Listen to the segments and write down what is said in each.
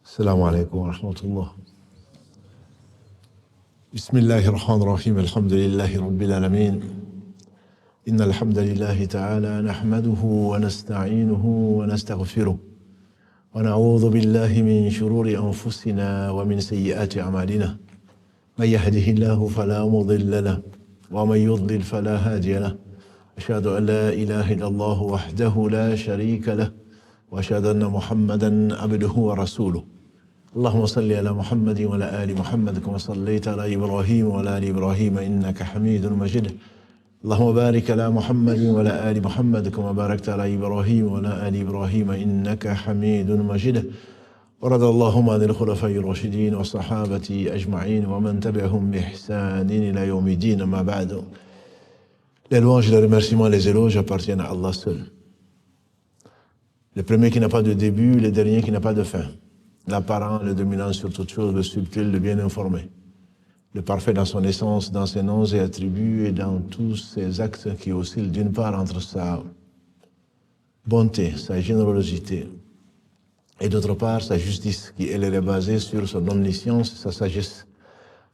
السلام عليكم ورحمة الله. بسم الله الرحمن الرحيم. الحمد لله رب العالمين. إن الحمد لله تعالى نحمده ونستعينه ونستغفره ونعوذ بالله من شرور أنفسنا ومن سيئات أعمالنا. من يهده الله فلا مضل له ومن يضلل فلا هادي له. أشهد أن لا إله إلا الله وحده لا شريك له وأشهد أن محمدا عبده ورسوله. اللهم صل على محمد وعلى آل محمد كما صليت على إبراهيم وعلى آل إبراهيم إنك حميد مجيد. اللهم بارك على محمد وعلى آل محمد كما باركت على إبراهيم وعلى آل إبراهيم إنك حميد مجيد. ورضي اللهم عن الخلفاء الراشدين والصحابة أجمعين ومن تبعهم بإحسان إلى يوم الدين. أما بعد. Les louanges, les remerciements, les éloges appartiennent à Allah seul. Le premier qui n'a pas de début, le dernier qui n'a pas de fin. L'apparent, le dominant sur toute chose, le subtil, le bien informé. Le parfait dans son essence, dans ses noms et attributs et dans tous ses actes qui oscillent d'une part entre sa bonté, sa générosité et d'autre part sa justice qui elle est basée sur son omniscience et sa sagesse.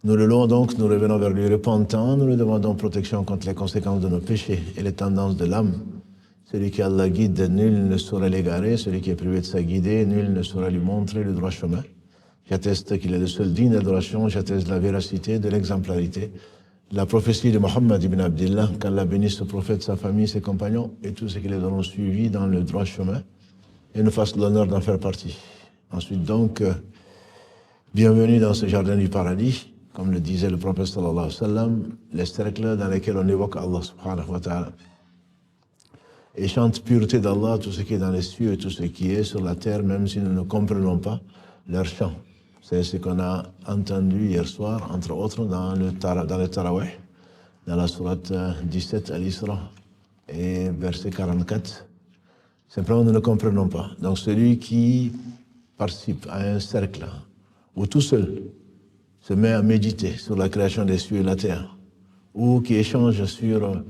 Nous le louons donc, nous revenons vers lui repentant, nous lui demandons protection contre les conséquences de nos péchés et les tendances de l'âme. Celui qui Allah guide, nul ne saura l'égarer. Celui qui est privé de sa guidée, nul ne saura lui montrer le droit chemin. J'atteste qu'il est le seul digne d'adoration. J'atteste de la véracité, de l'exemplarité, de la prophétie de Mohammed ibn Abdillah, qu'Allah bénisse ce prophète, sa famille, ses compagnons et tous ceux qui les auront suivis dans le droit chemin et nous fasse l'honneur d'en faire partie. Ensuite donc, bienvenue dans ce jardin du paradis, comme le disait le prophète sallallahu alayhi wa sallam, les cercles dans lesquels on évoque Allah subhanahu wa ta'ala. Et chante pureté d'Allah, tout ce qui est dans les cieux et tout ce qui est sur la terre, même si nous ne comprenons pas leur chant. C'est ce qu'on a entendu hier soir, entre autres, dans le Tarawih, dans la sourate 17 à l'Isra, et verset 44. Simplement, nous ne comprenons pas. Donc, celui qui participe à un cercle, ou tout seul, se met à méditer sur la création des cieux et de la terre, ou qui échange sur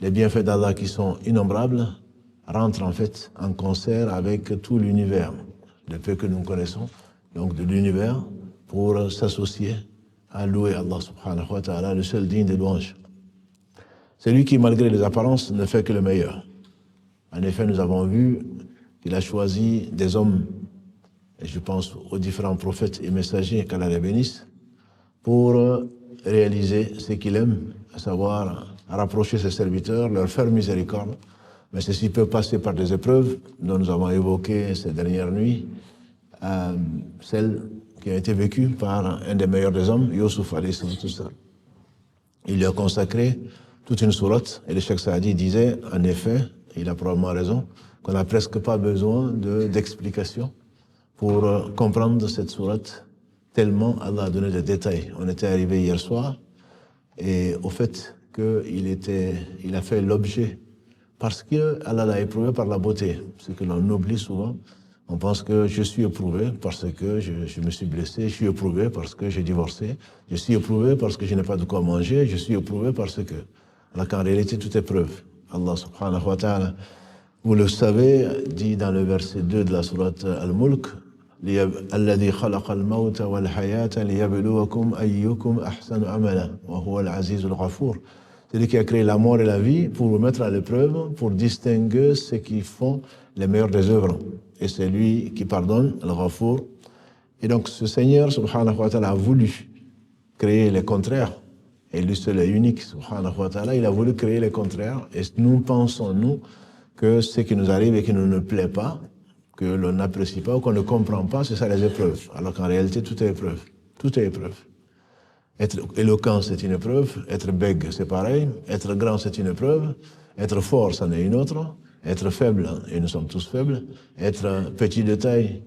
les bienfaits d'Allah qui sont innombrables, rentrent en fait en concert avec tout l'univers, le peu que nous connaissons, donc de l'univers, pour s'associer à louer Allah subhanahu wa ta'ala, le seul digne des louanges. Celui qui, malgré les apparences, ne fait que le meilleur. En effet, nous avons vu qu'il a choisi des hommes, et je pense aux différents prophètes et messagers qu'Allah les bénisse, pour réaliser ce qu'il aime, à savoir rapprocher ses serviteurs, leur faire miséricorde. Mais ceci peut passer par des épreuves dont nous avons évoqué ces dernières nuits, celle qui a été vécue par un des meilleurs des hommes, Yusuf alayhi salam. Il lui a consacré toute une sourate, et le Cheikh Saadi disait, en effet, il a probablement raison, qu'on n'a presque pas besoin d'explications pour comprendre cette sourate, tellement Allah a donné des détails. On était arrivé hier soir, et au fait qu'il a fait l'objet, parce qu'Allah l'a éprouvé par la beauté, ce que l'on oublie souvent. On pense que je suis éprouvé parce que je me suis blessé, je suis éprouvé parce que j'ai divorcé, je suis éprouvé parce que je n'ai pas de quoi manger, je suis éprouvé parce que... Alors qu'en réalité, tout est preuve. Allah subhanahu wa ta'ala, vous le savez, dit dans le verset 2 de la sourate Al-Mulk, الذي خلق الموت والحياة ليبلوكم أيكم أحسن عملا وهو العزيز الغفور. Celui qui a créé la mort et la vie pour vous mettre à l'épreuve, pour distinguer ceux qui font les meilleures des œuvres. Et c'est lui qui pardonne, Al-Ghafour. Et donc ce Seigneur, subhanahu wa ta'ala, a voulu créer les contraires. Et lui seul est unique, subhanahu wa ta'ala. Il a voulu créer les contraires. Et nous pensons, nous, que ce qui nous arrive et qui ne nous plaît pas, que l'on n'apprécie pas ou qu'on ne comprend pas, c'est ça les épreuves. Alors qu'en réalité, tout est épreuve. Tout est épreuve. Être éloquent, c'est une épreuve. Être bègue, c'est pareil. Être grand, c'est une épreuve. Être fort, c'en est une autre. Être faible, et nous sommes tous faibles. Être petit de taille,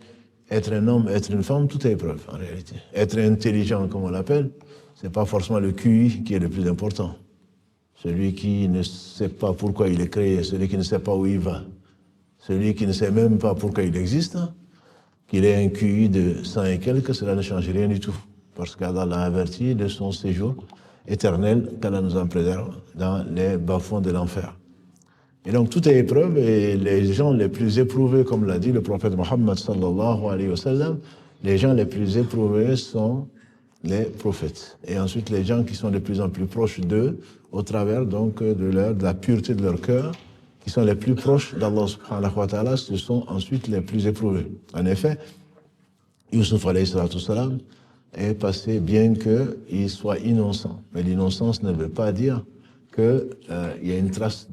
être un homme, être une femme, tout est épreuve, en réalité. Être intelligent, comme on l'appelle, c'est pas forcément le QI qui est le plus important. Celui qui ne sait pas pourquoi il est créé, celui qui ne sait pas où il va, celui qui ne sait même pas pourquoi il existe, qu'il ait un QI de 100 et quelques, cela ne change rien du tout. Parce qu'Allah l'a averti de son séjour éternel qu'Allah nous en préserve dans les bas-fonds de l'enfer. Et donc tout est épreuve et les gens les plus éprouvés, comme l'a dit le prophète Mohammed sallallahu alayhi wa sallam, les gens les plus éprouvés sont les prophètes. Et ensuite, les gens qui sont de plus en plus proches d'eux, au travers donc de la pureté de leur cœur, qui sont les plus proches d'Allah subhanahu wa ta'ala, ce sont ensuite les plus éprouvés. En effet, Yusuf alayhi salatu salam est passé bien qu'il soit innocent. Mais l'innocence ne veut pas dire qu'il y a une trace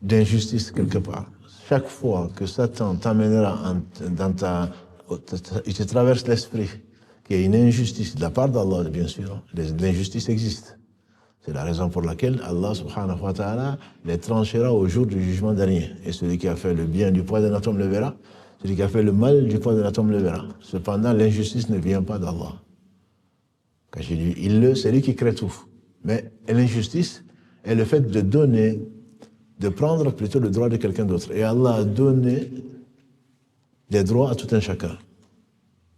d'injustice quelque part. Chaque fois que Satan t'amènera il te traverse l'esprit qu'il y a une injustice de la part d'Allah, bien sûr, l'injustice existe. C'est la raison pour laquelle Allah subhanahu wa ta'ala les tranchera au jour du jugement dernier. Et celui qui a fait le bien du poids d'un atome le verra, celui qui a fait le mal du poids d'un atome le verra. Cependant, l'injustice ne vient pas d'Allah. Quand j'ai dit c'est lui qui crée tout. Mais l'injustice est le fait de donner, de prendre plutôt le droit de quelqu'un d'autre. Et Allah a donné des droits à tout un chacun.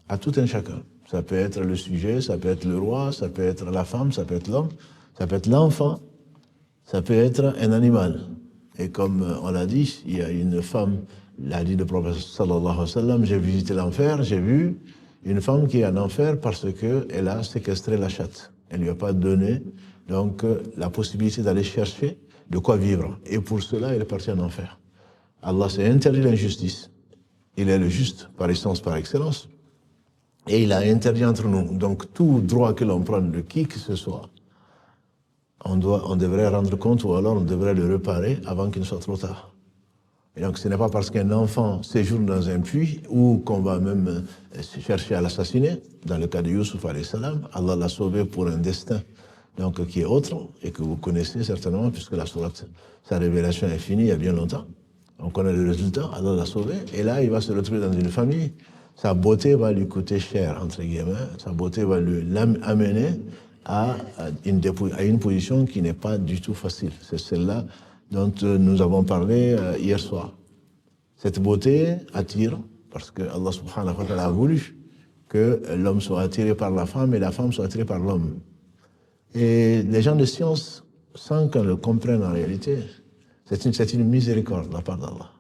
À tout un chacun. Ça peut être le sujet, ça peut être le roi, ça peut être la femme, ça peut être l'homme, ça peut être l'enfant, ça peut être un animal. Et comme on l'a dit, il y a une femme, l'a dit le prophète sallallahu alayhi wa sallam, j'ai visité l'enfer, j'ai vu une femme qui est en enfer parce qu'elle a séquestré la chatte. Elle ne lui a pas donné donc la possibilité d'aller chercher de quoi vivre. Et pour cela, elle est partie en enfer. Allah s'est interdit l'injustice. Il est le juste par essence, par excellence. Et il a interdit entre nous. Donc tout droit que l'on prend de qui que ce soit, on devrait rendre compte ou alors on devrait le réparer avant qu'il ne soit trop tard. Et donc ce n'est pas parce qu'un enfant séjourne dans un puits ou qu'on va même chercher à l'assassiner. Dans le cas de Yusuf alayhi salam, Allah l'a sauvé pour un destin donc qui est autre et que vous connaissez certainement puisque la sourate, sa révélation est finie il y a bien longtemps. On connaît le résultat, Allah l'a sauvé et là il va se retrouver dans une famille. Sa beauté va lui coûter cher, entre guillemets. Sa beauté va l'amener à une position qui n'est pas du tout facile. C'est celle-là dont nous avons parlé hier soir. Cette beauté attire, parce que Allah subhanahu wa ta'ala a voulu que l'homme soit attiré par la femme et la femme soit attirée par l'homme. Et les gens de science, sans qu'on le comprenne en réalité, c'est une miséricorde de la part d'Allah.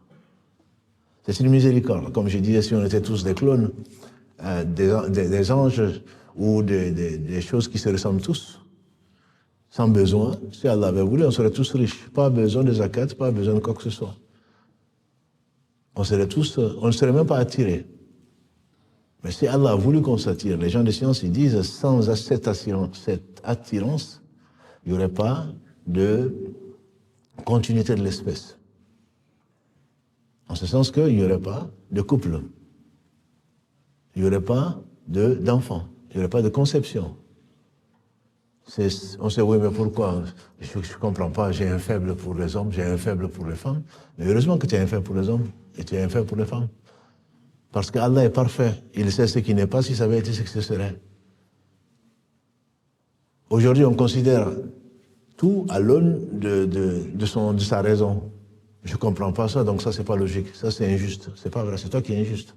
C'est une miséricorde. Comme je disais, si on était tous des clones, des anges ou des choses qui se ressemblent tous, sans besoin, si Allah avait voulu, on serait tous riches. Pas besoin de zakat, pas besoin de quoi que ce soit. On ne serait même pas attirés. Mais si Allah a voulu qu'on s'attire, les gens de science, ils disent, sans cette attirance, il n'y aurait pas de continuité de l'espèce. En ce sens qu'il n'y aurait pas de couple, il n'y aurait pas d'enfant, il n'y aurait pas de conception. On sait, oui, mais pourquoi? Je ne comprends pas, j'ai un faible pour les hommes, j'ai un faible pour les femmes. Mais heureusement que tu as un faible pour les hommes et tu as un faible pour les femmes. Parce qu'Allah est parfait, il sait ce qui n'est pas, si ça avait été ce que ce serait. Aujourd'hui, on considère tout à l'aune de sa raison. Je ne comprends pas ça, donc ça, c'est pas logique. Ça, c'est injuste. C'est pas vrai, c'est toi qui es injuste.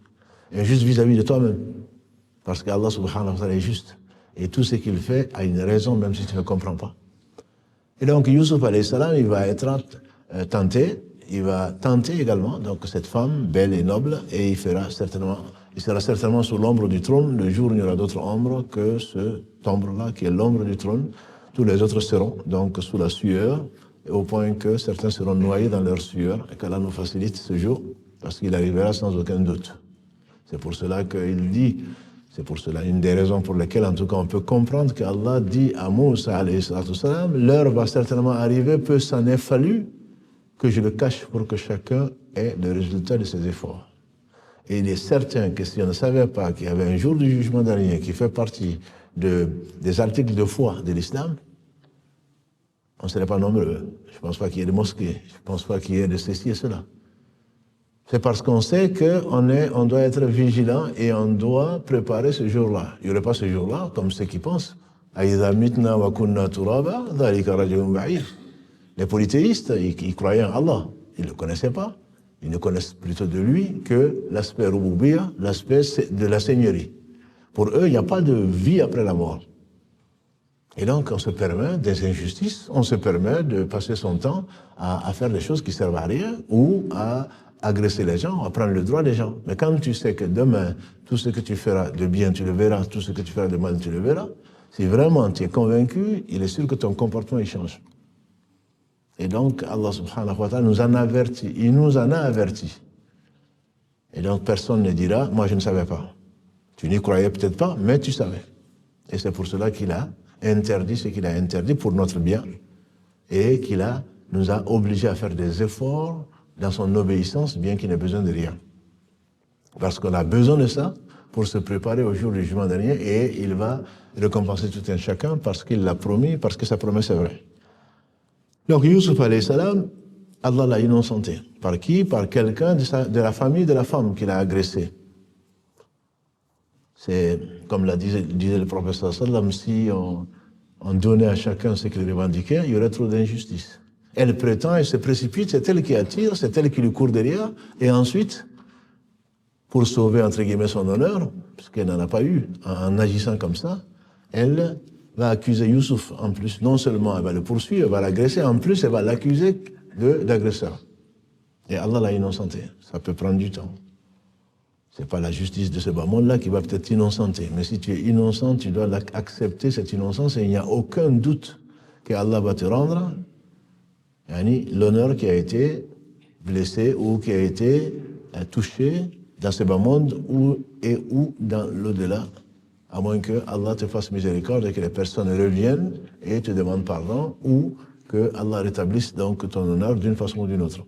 Injuste vis-à-vis de toi-même. Parce qu'Allah subhanahu wa ta'ala est juste. Et tout ce qu'il fait a une raison, même si tu ne comprends pas. Et donc, Yusuf alayhi salam, il va être tenté. Il va tenter également, donc, cette femme belle et noble, et il sera certainement sous l'ombre du trône. Le jour où il n'y aura d'autre ombre que cette ombre-là, qui est l'ombre du trône. Tous les autres seront, donc, sous la sueur, au point que certains seront noyés dans leur sueur, et qu'Allah nous facilite ce jour, parce qu'il arrivera sans aucun doute. C'est pour cela qu'il dit, c'est pour cela une des raisons pour lesquelles, en tout cas, on peut comprendre qu'Allah dit à Moussa, alayhi salatu salam, l'heure va certainement arriver, peu s'en est fallu que je le cache pour que chacun ait le résultat de ses efforts. Et il est certain que si on ne savait pas qu'il y avait un jour du jugement dernier qui fait partie des articles de foi de l'islam, on ne serait pas nombreux. Je ne pense pas qu'il y ait de mosquées. Je ne pense pas qu'il y ait de ceci et cela. C'est parce qu'on sait qu'on doit être vigilant et on doit préparer ce jour-là. Il n'y aurait pas ce jour-là, comme ceux qui pensent. Les polythéistes, ils croyaient en Allah. Ils ne le connaissaient pas. Ils ne connaissent plutôt de lui que l'aspect rububiyya, l'aspect de la seigneurie. Pour eux, il n'y a pas de vie après la mort. Et donc, on se permet des injustices, on se permet de passer son temps à faire des choses qui servent à rien ou à agresser les gens, à prendre le droit des gens. Mais quand tu sais que demain, tout ce que tu feras de bien, tu le verras, tout ce que tu feras de mal, tu le verras, si vraiment tu es convaincu, il est sûr que ton comportement il change. Et donc, Allah subhanahu wa ta'ala nous en avertit. Il nous en a avertis. Et donc, personne ne dira, moi je ne savais pas. Tu n'y croyais peut-être pas, mais tu savais. Et c'est pour cela qu'il a interdit ce qu'il a interdit pour notre bien. Et nous a obligés à faire des efforts dans son obéissance, bien qu'il n'ait besoin de rien. Parce qu'on a besoin de ça pour se préparer au jour du jugement dernier, et il va récompenser tout un chacun parce qu'il l'a promis, parce que sa promesse est vraie. Donc Youssouf alayhi salam, Allah l'a innocenté. Par qui? Par quelqu'un de la famille de la femme qu'il a agressée. C'est, comme disait le professeur sallam, si on donnait à chacun ce qu'il revendiquait, il y aurait trop d'injustice. Elle prétend, elle se précipite, c'est elle qui attire, c'est elle qui lui court derrière, et ensuite, pour sauver, entre guillemets, son honneur, puisqu'elle n'en a pas eu, en agissant comme ça, elle va accuser Youssouf. En plus, non seulement elle va le poursuivre, elle va l'agresser, en plus, elle va l'accuser d'agresseur. Et Allah l'a innocenté. Ça peut prendre du temps. Ce n'est pas la justice de ce bas monde-là qui va peut-être t'innocenter. Mais si tu es innocent, tu dois accepter cette innocence, et il n'y a aucun doute que Allah va te rendre l'honneur qui a été blessé ou qui a été touché dans ce bas monde ou dans l'au-delà, à moins que Allah te fasse miséricorde et que les personnes reviennent et te demandent pardon, ou que Allah rétablisse donc ton honneur d'une façon ou d'une autre.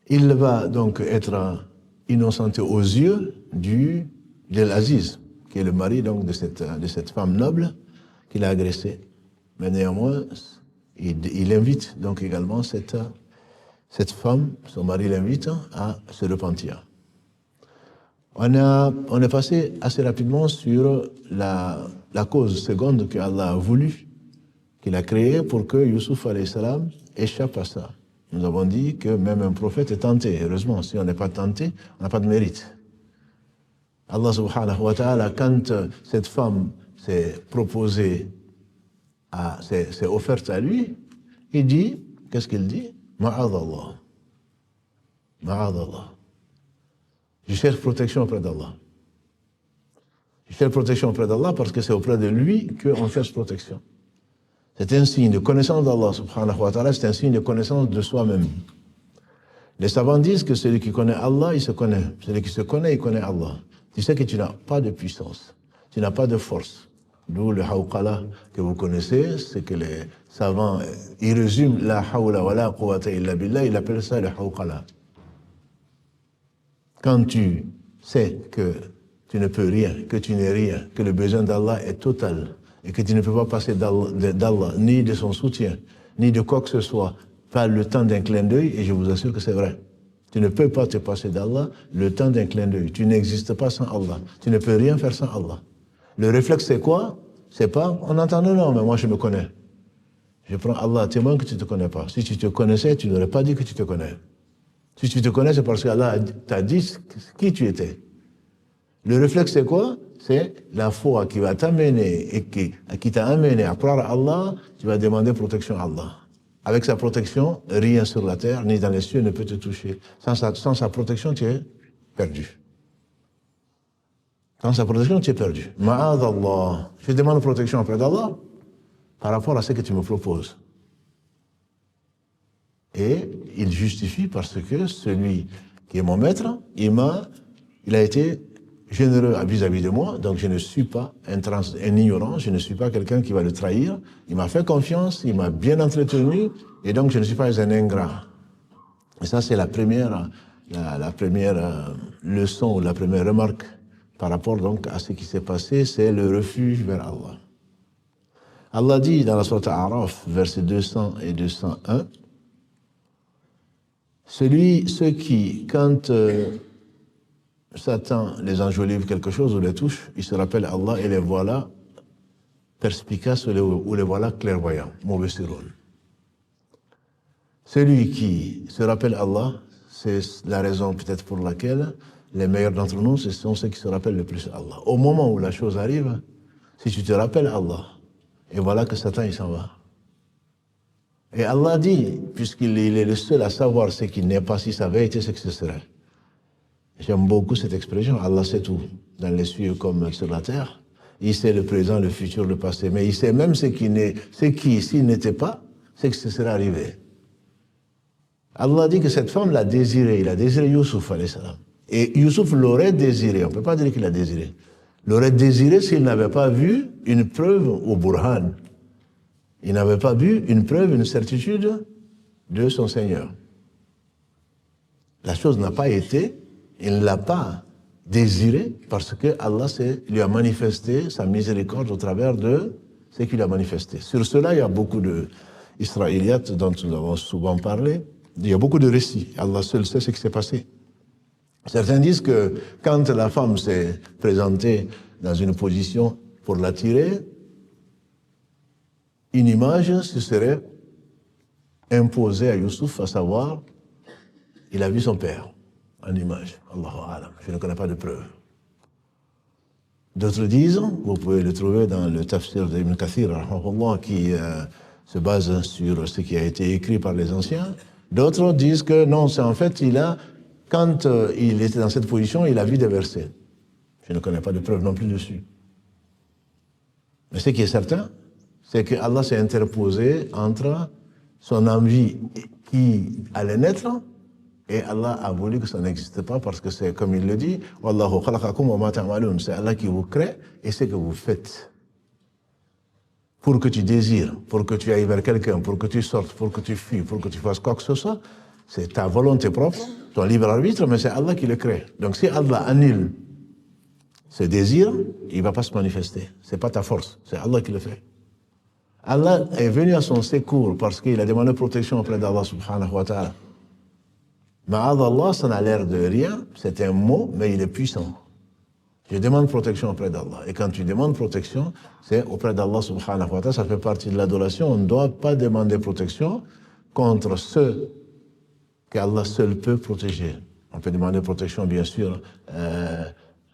Il va donc être innocenté aux yeux de l'Aziz, qui est le mari donc de cette femme noble qu'il a agressée. Mais néanmoins, il invite donc également cette femme, son mari l'invite à se repentir. On est passé assez rapidement sur la cause seconde que Allah a voulu, qu'il a créée pour que Youssouf alayhi salam échappe à ça. Nous avons dit que même un prophète est tenté. Heureusement, si on n'est pas tenté, on n'a pas de mérite. Allah subhanahu wa ta'ala, quand cette femme s'est proposée, s'est offerte à lui, il dit, qu'est-ce qu'il dit? Ma'adallah. Ma'adallah. Je cherche protection auprès d'Allah. Je cherche protection auprès d'Allah parce que c'est auprès de lui qu'on cherche protection. C'est un signe de connaissance d'Allah subhanahu wa ta'ala, c'est un signe de connaissance de soi-même. Les savants disent que celui qui connaît Allah, il se connaît. Celui qui se connaît, il connaît Allah. Tu sais que tu n'as pas de puissance, tu n'as pas de force. D'où le hawqala que vous connaissez, c'est que les savants, ils résument la hawla wa la quwwata illa billah, ils appellent ça le hawqala. Quand tu sais que tu ne peux rien, que tu n'es rien, que le besoin d'Allah est total, et que tu ne peux pas passer d'Allah, ni de son soutien, ni de quoi que ce soit, pas le temps d'un clin d'œil, et je vous assure que c'est vrai. Tu ne peux pas te passer d'Allah le temps d'un clin d'œil. Tu n'existes pas sans Allah. Tu ne peux rien faire sans Allah. Le réflexe, c'est quoi? C'est pas, on entend non, mais moi je me connais. Je prends Allah témoin que tu ne te connais pas. Si tu te connaissais, tu n'aurais pas dit que tu te connais. Si tu te connais, c'est parce qu'Allah t'a dit qui tu étais. Le réflexe, c'est quoi? C'est la foi qui va t'amener et qui t'a amené à croire à Allah, tu vas demander protection à Allah. Avec sa protection, rien sur la terre ni dans les cieux ne peut te toucher. Sans sa protection, tu es perdu. Sans sa protection, tu es perdu. Ma'adallah. Je demande protection auprès d'Allah par rapport à ce que tu me proposes. Et il justifie parce que celui qui est mon maître, il a été généreux vis-à-vis de moi, donc je ne suis pas un ignorant, je ne suis pas quelqu'un qui va le trahir. Il m'a fait confiance, il m'a bien entretenu, et donc je ne suis pas un ingrat. Et ça, c'est la première leçon, ou la première remarque par rapport donc à ce qui s'est passé, c'est le refuge vers Allah. Allah dit dans la sourate A'raf, versets 200 et 201, ceux qui, quand Satan les enjolive quelque chose ou les touche, ils se rappellent Allah et les voilà perspicaces ou les voilà clairvoyants, mauvais rôle. Celui qui se rappelle Allah, c'est la raison peut-être pour laquelle les meilleurs d'entre nous, ce sont ceux qui se rappellent le plus Allah. Au moment où la chose arrive, si tu te rappelles Allah, et voilà que Satan il s'en va. Et Allah dit, puisqu'il est le seul à savoir ce qui n'est pas, si ça avait été, ce que ce serait. J'aime beaucoup cette expression, Allah sait tout, dans les cieux comme sur la terre. Il sait le présent, le futur, le passé, mais il sait même ce qui s'il n'était pas, c'est que ce serait arrivé. Allah dit que cette femme l'a désiré, il a désiré Youssouf, alayhi salam. Et Youssouf l'aurait désiré, on ne peut pas dire qu'il l'a désiré. L'aurait désiré s'il n'avait pas vu une preuve au Burhan. Il n'avait pas vu une preuve, une certitude de son Seigneur. La chose n'a pas été, il ne l'a pas désiré parce que Allah lui a manifesté sa miséricorde au travers de ce qu'il a manifesté. Sur cela, il y a beaucoup d'Israéliates dont nous avons souvent parlé. Il y a beaucoup de récits. Allah seul sait ce qui s'est passé. Certains disent que quand la femme s'est présentée dans une position pour l'attirer, une image se serait imposée à Youssouf, à savoir, il a vu son père en image. Allahu Alam. Je ne connais pas de preuve. D'autres disent, vous pouvez le trouver dans le tafsir d'Ibn Kathir, qui se base sur ce qui a été écrit par les anciens. D'autres disent que non, c'est en fait, quand il était dans cette position, il a vu des versets. Je ne connais pas de preuve non plus dessus. Mais ce qui est certain, c'est que Allah s'est interposé entre son envie qui allait naître et Allah a voulu que ça n'existe pas parce que c'est comme il le dit, Wallahu khalaqakum wa ma ta'malun, c'est Allah qui vous crée et c'est que vous faites. Pour que tu désires, pour que tu ailles vers quelqu'un, pour que tu sortes, pour que tu fuis, pour que tu fasses quoi que ce soit, c'est ta volonté propre, ton libre arbitre, mais c'est Allah qui le crée. Donc si Allah annule ce désir, il ne va pas se manifester. Ce n'est pas ta force, c'est Allah qui le fait. Allah est venu à son secours parce qu'il a demandé protection auprès d'Allah subhanahu wa ta'ala. Ma'adallah, ça n'a l'air de rien, c'est un mot, mais il est puissant. Je demande protection auprès d'Allah. Et quand tu demandes protection, c'est auprès d'Allah subhanahu wa ta'ala, ça fait partie de l'adoration. On ne doit pas demander protection contre ceux qu'Allah seul peut protéger. On peut demander protection, bien sûr,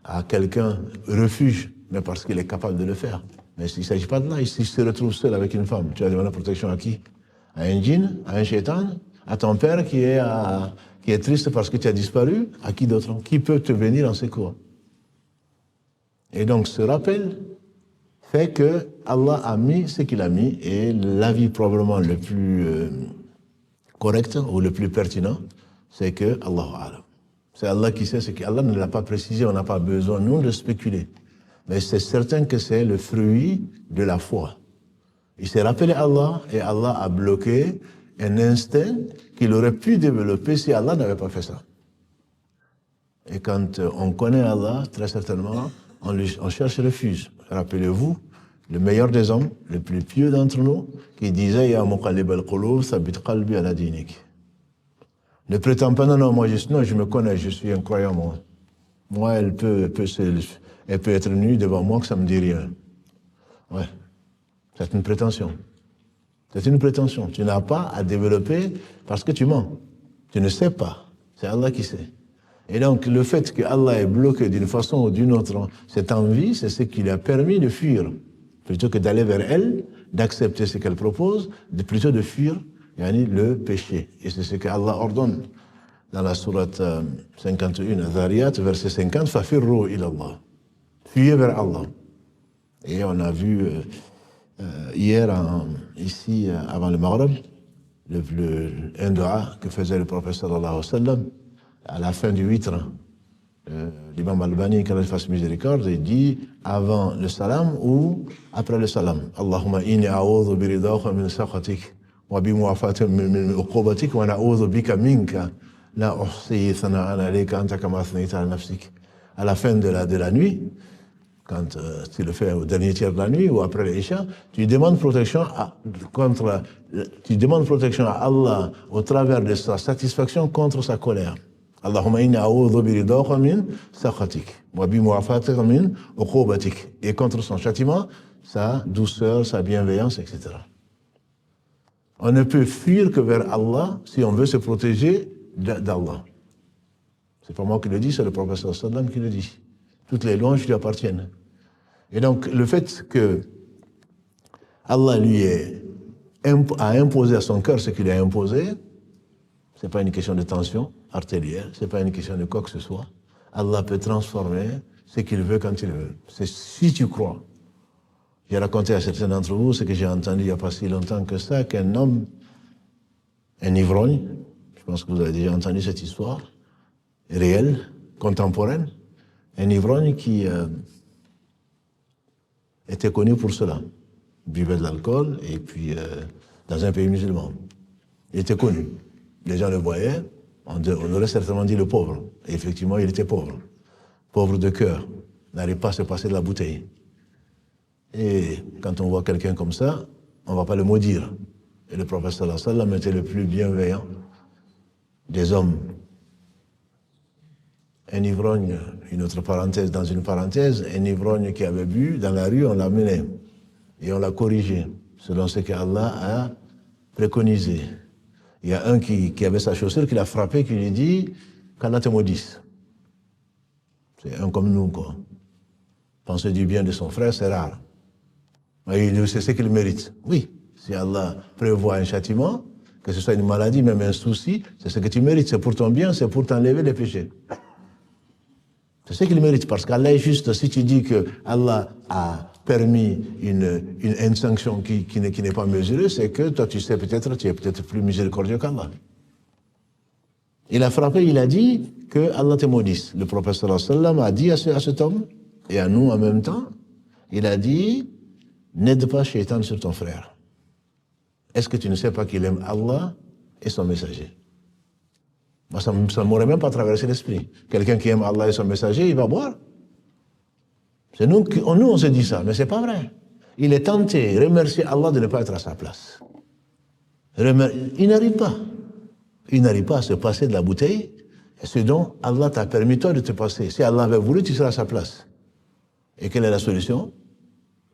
à quelqu'un, refuge, mais parce qu'il est capable de le faire. Mais s'il ne s'agit pas de là, s'il se retrouve seul avec une femme, tu vas demander protection à qui? À un djinn, à un shaitan, à ton père qui est triste parce que tu as disparu, à qui d'autre? Qui peut te venir en secours? Et donc ce rappel fait que Allah a mis ce qu'il a mis et l'avis probablement le plus correct ou le plus pertinent, c'est que Allahu Alam. C'est Allah qui sait ce qu'Allah ne l'a pas précisé, on n'a pas besoin, nous, de spéculer. Mais c'est certain que c'est le fruit de la foi. Il s'est rappelé Allah et Allah a bloqué un instinct qu'il aurait pu développer si Allah n'avait pas fait ça. Et quand on connaît Allah, très certainement, on cherche refuge. Rappelez-vous, le meilleur des hommes, le plus pieux d'entre nous, qui disait « Ya muqallib al-qulub, thabbit qalbi ala dinik » Ne prétends pas, non, moi je me connais, je suis un croyant, moi. Moi, elle peut être nue devant moi que ça ne me dit rien. Ouais, c'est une prétention. C'est une prétention. Tu n'as pas à développer parce que tu mens. Tu ne sais pas. C'est Allah qui sait. Et donc, le fait que Allah ait bloqué d'une façon ou d'une autre cette envie, c'est ce qui lui a permis de fuir. Plutôt que d'aller vers elle, d'accepter ce qu'elle propose, plutôt de fuir le péché. Et c'est ce qu'Allah ordonne dans la sourate 51, Dhariyat, verset 50, Fafirru ilallah. Fuyez vers Allah. Et on a vu hier, ici, avant le Maghreb, un dua que faisait le prophète sallallahu alayhi wa sallam, à la fin du witr, l'imam Albani, qu'Allah fasse miséricorde, il dit avant le salam ou après le salam. Allahumma inni a'udhu biridaka min sakhatik wa bi mu'afatika min uqubatik wa na'udhu bika minka la uhsi thana'an alayka anta kama athnayta ala nafsik. À la fin de la nuit, quand tu le fais au dernier tiers de la nuit ou après l'Isha, tu demandes protection à Allah au travers de sa satisfaction contre sa colère. Allahumma inni a'udhu biridaka min sakhatik wa bi mu'afatika min uqubatik. Et contre son châtiment, sa douceur, sa bienveillance, etc. On ne peut fuir que vers Allah si on veut se protéger d'Allah. C'est pas moi qui le dis, c'est le prophète sallallahu alayhi wa sallam qui le dit. Toutes les louanges lui appartiennent. Et donc, le fait que Allah lui ait a imposé à son cœur ce qu'il a imposé, ce n'est pas une question de tension artérielle, ce n'est pas une question de quoi que ce soit. Allah peut transformer ce qu'il veut quand il veut. C'est si tu crois. J'ai raconté à certains d'entre vous ce que j'ai entendu il n'y a pas si longtemps que ça, qu'un homme, un ivrogne, je pense que vous avez déjà entendu cette histoire, réelle, contemporaine, un ivrogne qui était connu pour cela. Il buvait de l'alcool et puis dans un pays musulman. Il était connu. Les gens le voyaient, on aurait certainement dit le pauvre. Et effectivement, il était pauvre. Pauvre de cœur, n'arrive pas à se passer de la bouteille. Et quand on voit quelqu'un comme ça, on ne va pas le maudire. Et le prophète sallallahu alayhi wa sallam était le plus bienveillant des hommes. Un ivrogne, une autre parenthèse dans une parenthèse, un ivrogne qui avait bu dans la rue, on l'a mené et on l'a corrigé selon ce qu'Allah a préconisé. Il y a un qui avait sa chaussure, qui l'a frappé, qui lui dit qu'Allah te maudisse. C'est un comme nous, quoi. Penser du bien de son frère, c'est rare. Mais c'est ce qu'il mérite. Oui, si Allah prévoit un châtiment, que ce soit une maladie, même un souci, c'est ce que tu mérites. C'est pour ton bien, c'est pour t'enlever les péchés. C'est ce qu'il mérite, parce qu'Allah est juste. Si tu dis que Allah a permis une sanction qui n'est pas mesurée, c'est que toi, tu es peut-être plus miséricordieux qu'Allah. Il a frappé, il a dit que Allah te maudisse. Le prophète sallallahu alayhi wa sallam a dit à cet homme, et à nous en même temps, il a dit, n'aide pas Shaitan sur ton frère. Est-ce que tu ne sais pas qu'il aime Allah et son messager? Moi, ça ne m'aurait même pas traversé l'esprit. Quelqu'un qui aime Allah et son messager, il va boire. C'est nous, on se dit ça, mais ce n'est pas vrai. Il est tenté, remercier Allah de ne pas être à sa place. Il n'arrive pas. Il n'arrive pas à se passer de la bouteille, et ce dont Allah t'a permis toi de te passer. Si Allah avait voulu, tu seras à sa place. Et quelle est la solution?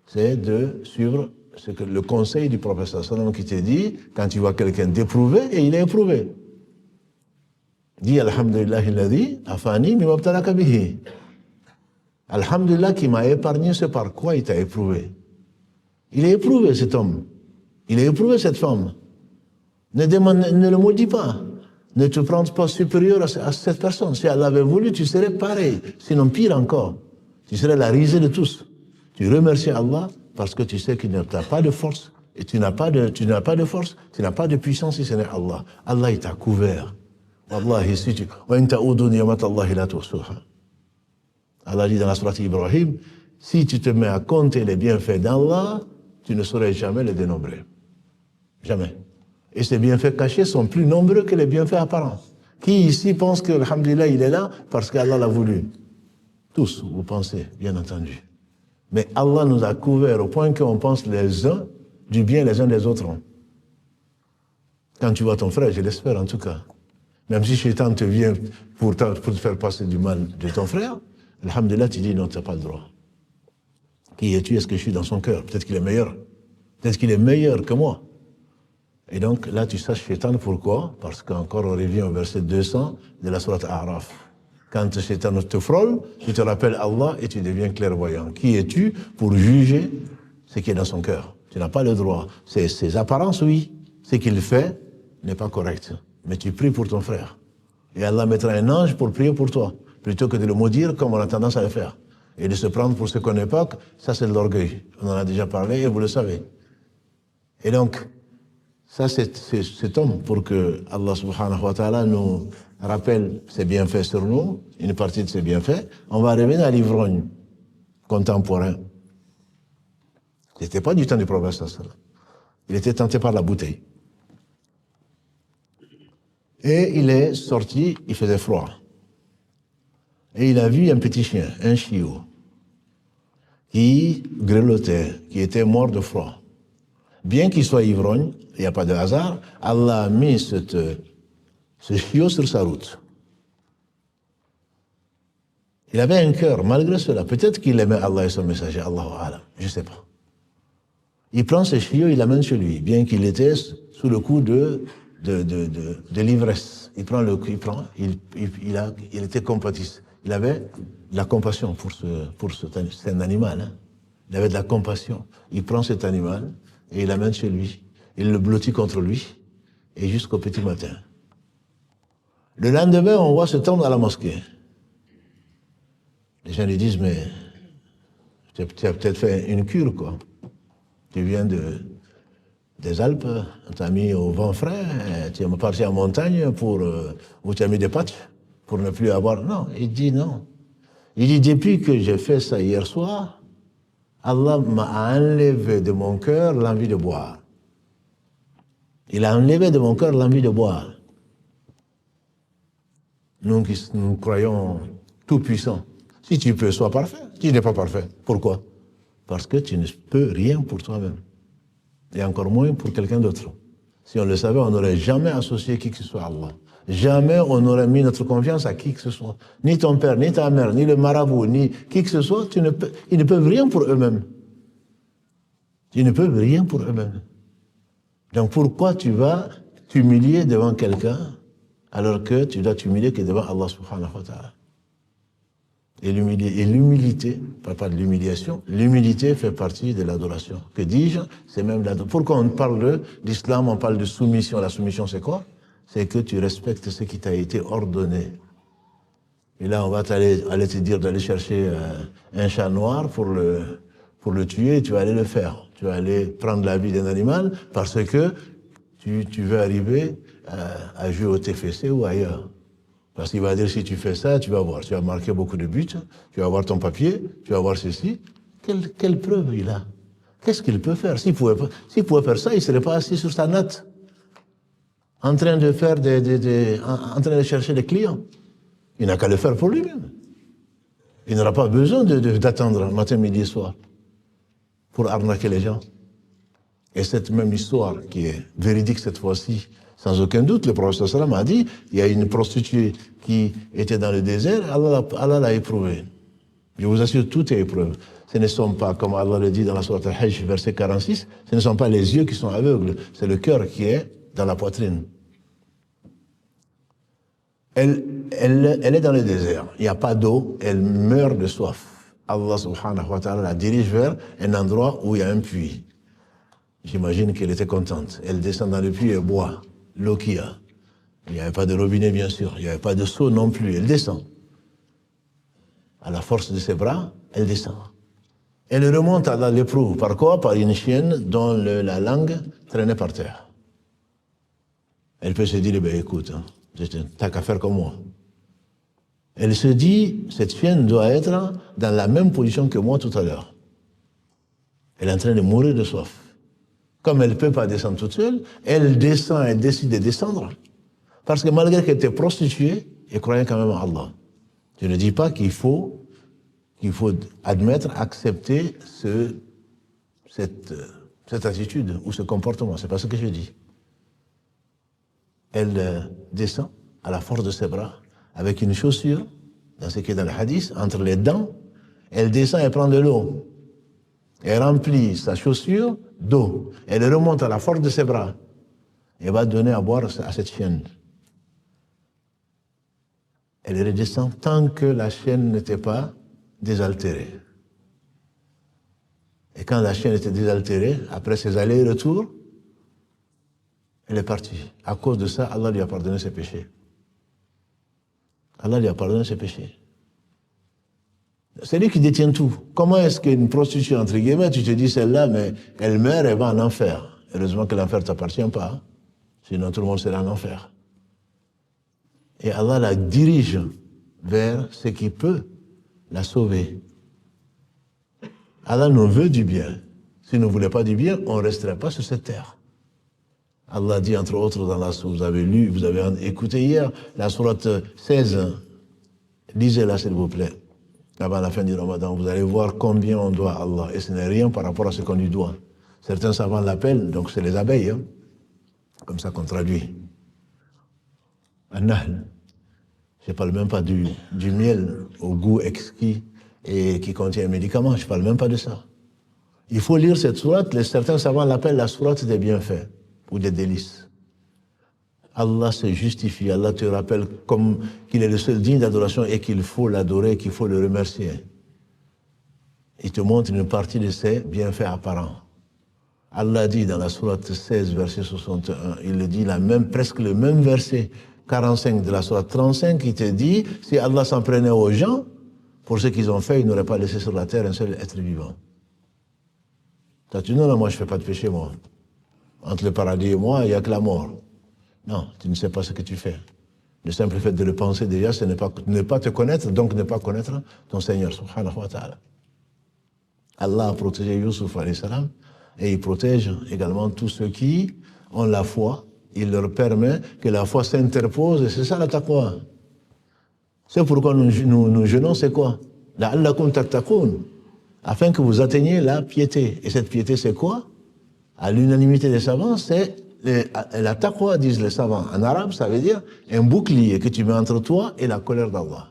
C'est de suivre le conseil du prophète sallallahu qui te dit, quand tu vois quelqu'un d'éprouvé, et il est éprouvé. Dis Alhamdulillah alladhi afani mimma ibtalaka bihi. Alhamdulillah qui m'a épargné ce par quoi il t'a éprouvé. Il est éprouvé cet homme. Il est éprouvé cette femme. Ne le maudis pas. Ne te prends pas supérieur à cette personne. Si elle avait voulu, tu serais pareil. Sinon pire encore. Tu serais la risée de tous. Tu remercies Allah parce que tu sais qu'il n'a pas de force. Et tu n'as pas de force, tu n'as pas de puissance si ce n'est Allah. Allah, il t'a couvert. Wallahi, si tu... Allah dit dans la sourate Ibrahim, si tu te mets à compter les bienfaits d'Allah, tu ne saurais jamais les dénombrer. Jamais. Et ces bienfaits cachés sont plus nombreux que les bienfaits apparents. Qui ici pense que, alhamdulillah, il est là parce qu'Allah l'a voulu? Tous, vous pensez, bien entendu. Mais Allah nous a couverts au point qu'on pense les uns du bien les uns des autres. Quand tu vois ton frère, je l'espère en tout cas, même si Shaitan te vient pour te faire passer du mal de ton frère, alhamdulillah, tu dis non, tu n'as pas le droit. Qui es-tu? Est-ce que je suis dans son cœur? Peut-être qu'il est meilleur. Peut-être qu'il est meilleur que moi. Et donc là, tu saches Shaitan, pourquoi? Parce qu'encore on revient au verset 200 de la sourate A'raf. Quand Shaitan te frôle, tu te rappelles Allah et tu deviens clairvoyant. Qui es-tu pour juger ce qui est dans son cœur? Tu n'as pas le droit. Ses apparences, oui. Ce qu'il fait n'est pas correct. Mais tu pries pour ton frère. Et Allah mettra un ange pour prier pour toi, plutôt que de le maudire comme on a tendance à le faire. Et de se prendre pour ce qu'on n'est pas, ça c'est de l'orgueil. On en a déjà parlé et vous le savez. Et donc, ça c'est cet homme pour que Allah subhanahu wa ta'ala nous rappelle ses bienfaits sur nous, une partie de ses bienfaits. On va revenir à l'ivrogne contemporain. C'était pas du temps du prophète sallallahu alayhi wa sallam. Il était tenté par la bouteille. Et il est sorti, il faisait froid. Et il a vu un petit chien, un chiot, qui grelottait, qui était mort de froid. Bien qu'il soit ivrogne, il n'y a pas de hasard, Allah a mis ce chiot sur sa route. Il avait un cœur, malgré cela. Peut-être qu'il aimait Allah et son messager, Allahu A'lam, je ne sais pas. Il prend ce chiot, il l'amène chez lui, bien qu'il était sous le coup de l'ivresse. Il était compatissant. Il avait de la compassion c'est un animal. Hein. Il avait de la compassion. Il prend cet animal et il l'amène chez lui. il le blottit contre lui, et jusqu'au petit matin. Le lendemain, on voit se tendre à la mosquée. Les gens lui disent, mais tu as peut-être fait une cure, quoi. Tu viens des Alpes, on t'a mis au vent frais, tu es parti en montagne où tu as mis des patchs pour ne plus avoir... Non, il dit non. Il dit, depuis que j'ai fait ça hier soir, Allah m'a enlevé de mon cœur l'envie de boire. Il a enlevé de mon cœur l'envie de boire. Nous croyons tout puissant. Si tu peux, sois parfait. Tu n'es pas parfait. Pourquoi? Parce que tu ne peux rien pour toi-même. Et encore moins pour quelqu'un d'autre. Si on le savait, on n'aurait jamais associé qui que ce soit à Allah. Jamais on n'aurait mis notre confiance à qui que ce soit. Ni ton père, ni ta mère, ni le marabout, ni qui que ce soit, ils ne peuvent rien pour eux-mêmes. Ils ne peuvent rien pour eux-mêmes. Donc pourquoi tu vas t'humilier devant quelqu'un alors que tu dois t'humilier que devant Allah subhanahu wa ta'ala? Et l'humilité, pas de l'humiliation, l'humilité fait partie de l'adoration. Que dis-je? C'est même l'adoration. Pourquoi on parle d'islam, on parle de soumission? La soumission, c'est quoi? C'est que tu respectes ce qui t'a été ordonné. Et là, on va aller te dire d'aller chercher un chat noir pour le tuer, tu vas aller le faire. Tu vas aller prendre la vie d'un animal parce que tu veux arriver à jouer au TFC ou ailleurs. Parce qu'il va dire, si tu fais ça, tu vas voir, tu vas marquer beaucoup de buts, tu vas avoir ton papier, tu vas voir ceci. Quelle preuve il a? Qu'est-ce qu'il peut faire? S'il pouvait faire ça, il ne serait pas assis sur sa natte, en train de faire en train de chercher des clients. Il n'a qu'à le faire pour lui-même. Il n'aura pas besoin d'attendre matin, midi et soir pour arnaquer les gens. Et cette même histoire, qui est véridique cette fois-ci, sans aucun doute, le prophète sallam a dit, il y a une prostituée qui était dans le désert, Allah l'a éprouvée. Je vous assure, tout est épreuve. Ce ne sont pas, comme Allah le dit dans la sourate Al-Hajj, verset 46, ce ne sont pas les yeux qui sont aveugles, c'est le cœur qui est dans la poitrine. Elle est dans le désert, il n'y a pas d'eau, elle meurt de soif. Allah subhanahu wa ta'ala la dirige vers un endroit où il y a un puits. J'imagine qu'elle était contente. Elle descend dans le puits et boit l'eau qu'il y a. Il n'y avait pas de robinet, bien sûr. Il n'y avait pas de seau non plus. Elle descend. À la force de ses bras, elle descend. Elle remonte à l'éprouve. Par quoi? Par une chienne dont la langue traînait par terre. Elle peut se dire, ben, écoute, t'as qu'à faire comme moi. Elle se dit, cette chienne doit être dans la même position que moi tout à l'heure. Elle est en train de mourir de soif. Comme elle ne peut pas descendre toute seule, elle descend, elle décide de descendre. Parce que malgré qu'elle était prostituée, elle croyait quand même à Allah. Je ne dis pas qu'il faut admettre, accepter cette attitude ou ce comportement. C'est pas ce que je dis. Elle descend à la force de ses bras, avec une chaussure, dans ce qui est dans le hadith, entre les dents. Elle descend et prend de l'eau. Elle remplit sa chaussure d'eau. Elle remonte à la force de ses bras. Et va donner à boire à cette chienne. Elle redescend tant que la chienne n'était pas désaltérée. Et quand la chienne était désaltérée, après ses allers-retours, elle est partie. À cause de ça, Allah lui a pardonné ses péchés. Allah lui a pardonné ses péchés. C'est lui qui détient tout. Comment est-ce qu'une prostituée, entre guillemets, tu te dis celle-là, mais elle meurt, elle va en enfer. Heureusement que l'enfer ne t'appartient pas. Hein? Sinon tout le monde serait en enfer. Et Allah la dirige vers ce qui peut la sauver. Allah nous veut du bien. S'il ne voulait pas du bien, on ne resterait pas sur cette terre. Allah dit, entre autres, dans la sourate, vous avez écouté hier, la sourate 16. Lisez-la, s'il vous plaît. Avant la fin du Ramadan, vous allez voir combien on doit à Allah. Et ce n'est rien par rapport à ce qu'on lui doit. Certains savants l'appellent, donc c'est les abeilles. Hein? Comme ça qu'on traduit. An-Nahl. Je ne parle même pas du miel au goût exquis et qui contient un médicament. Je ne parle même pas de ça. Il faut lire cette sourate. Certains savants l'appellent la sourate des bienfaits ou des délices. Allah se justifie, Allah te rappelle comme qu'il est le seul digne d'adoration et qu'il faut l'adorer, qu'il faut le remercier. Il te montre une partie de ses bienfaits apparents. Allah dit dans la sourate 16, verset 61, il le dit presque le même verset 45 de la sourate 35 qui te dit, si Allah s'en prenait aux gens, pour ce qu'ils ont fait, il n'aurait pas laissé sur la terre un seul être vivant. Toi, tu dis, non, moi je ne fais pas de péché, moi. Entre le paradis et moi, il n'y a que la mort. Non, tu ne sais pas ce que tu fais. Le simple fait de le penser déjà, ce n'est pas ne pas te connaître, donc ne pas connaître ton Seigneur, subhanahu wa ta'ala. Allah a protégé Youssouf, alayhi salam, et il protège également tous ceux qui ont la foi. Il leur permet que la foi s'interpose, et c'est ça la taqwa. C'est pourquoi nous jeûnons, c'est quoi? La'allakum tattaqoun, afin que vous atteigniez la piété. Et cette piété, c'est quoi? À l'unanimité des savants, c'est la taqwa, disent les savants. En arabe, ça veut dire un bouclier que tu mets entre toi et la colère d'Allah.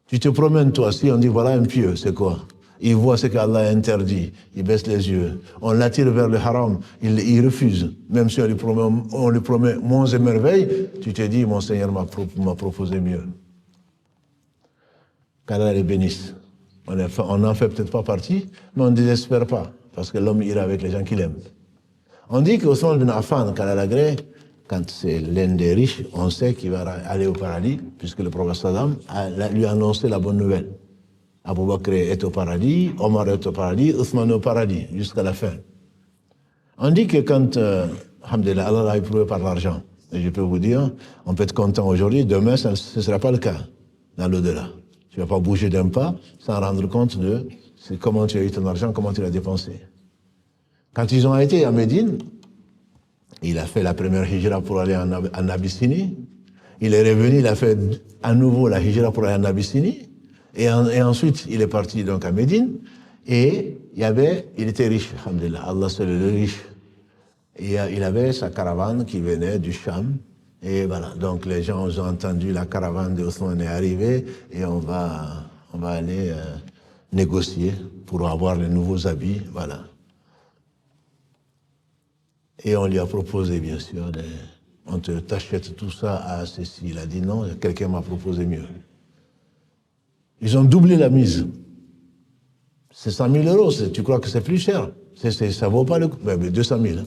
Tu te promènes, toi, si on dit voilà un pieux, c'est quoi? Il voit ce qu'Allah a interdit, il baisse les yeux. On l'attire vers le haram, il refuse. Même si on lui promet monts et merveilles, tu te dis, mon Seigneur m'a proposé mieux. Qu'Allah les bénisse. On n'en fait peut-être pas partie, mais on ne désespère pas, parce que l'homme ira avec les gens qu'il aime. On dit qu'Othman bin Affan, qu'Allah l'agrée, quand c'est l'un des riches, on sait qu'il va aller au paradis, puisque le prophète sallam lui a annoncé la bonne nouvelle. Abu Bakr est au paradis, Omar est au paradis, Othman est au paradis, jusqu'à la fin. On dit que quand, alhamdulillah, Allah l'a éprouvé par l'argent, et je peux vous dire, on peut être content aujourd'hui, demain, ce ne sera pas le cas, dans l'au-delà. Tu ne vas pas bouger d'un pas sans rendre compte de comment tu as eu ton argent, comment tu l'as dépensé. Quand ils ont été à Médine, il a fait la première hijra pour aller en Abyssinie. Il est revenu, il a fait à nouveau la hijra pour aller en Abyssinie. Et ensuite, il est parti donc à Médine. Et il était riche, alhamdulillah. Allah seul est le riche. Et il avait sa caravane qui venait du Cham. Et voilà. Donc les gens ont entendu la caravane de Othman est arrivée. Et on va aller négocier pour avoir les nouveaux habits. Voilà. Et on lui a proposé, bien sûr, on t'achète tout ça à ceci. Il a dit non, quelqu'un m'a proposé mieux. Ils ont doublé la mise. C'est 100 000 euros, tu crois que c'est plus cher? Ça ne vaut pas le coup. Mais 200 000.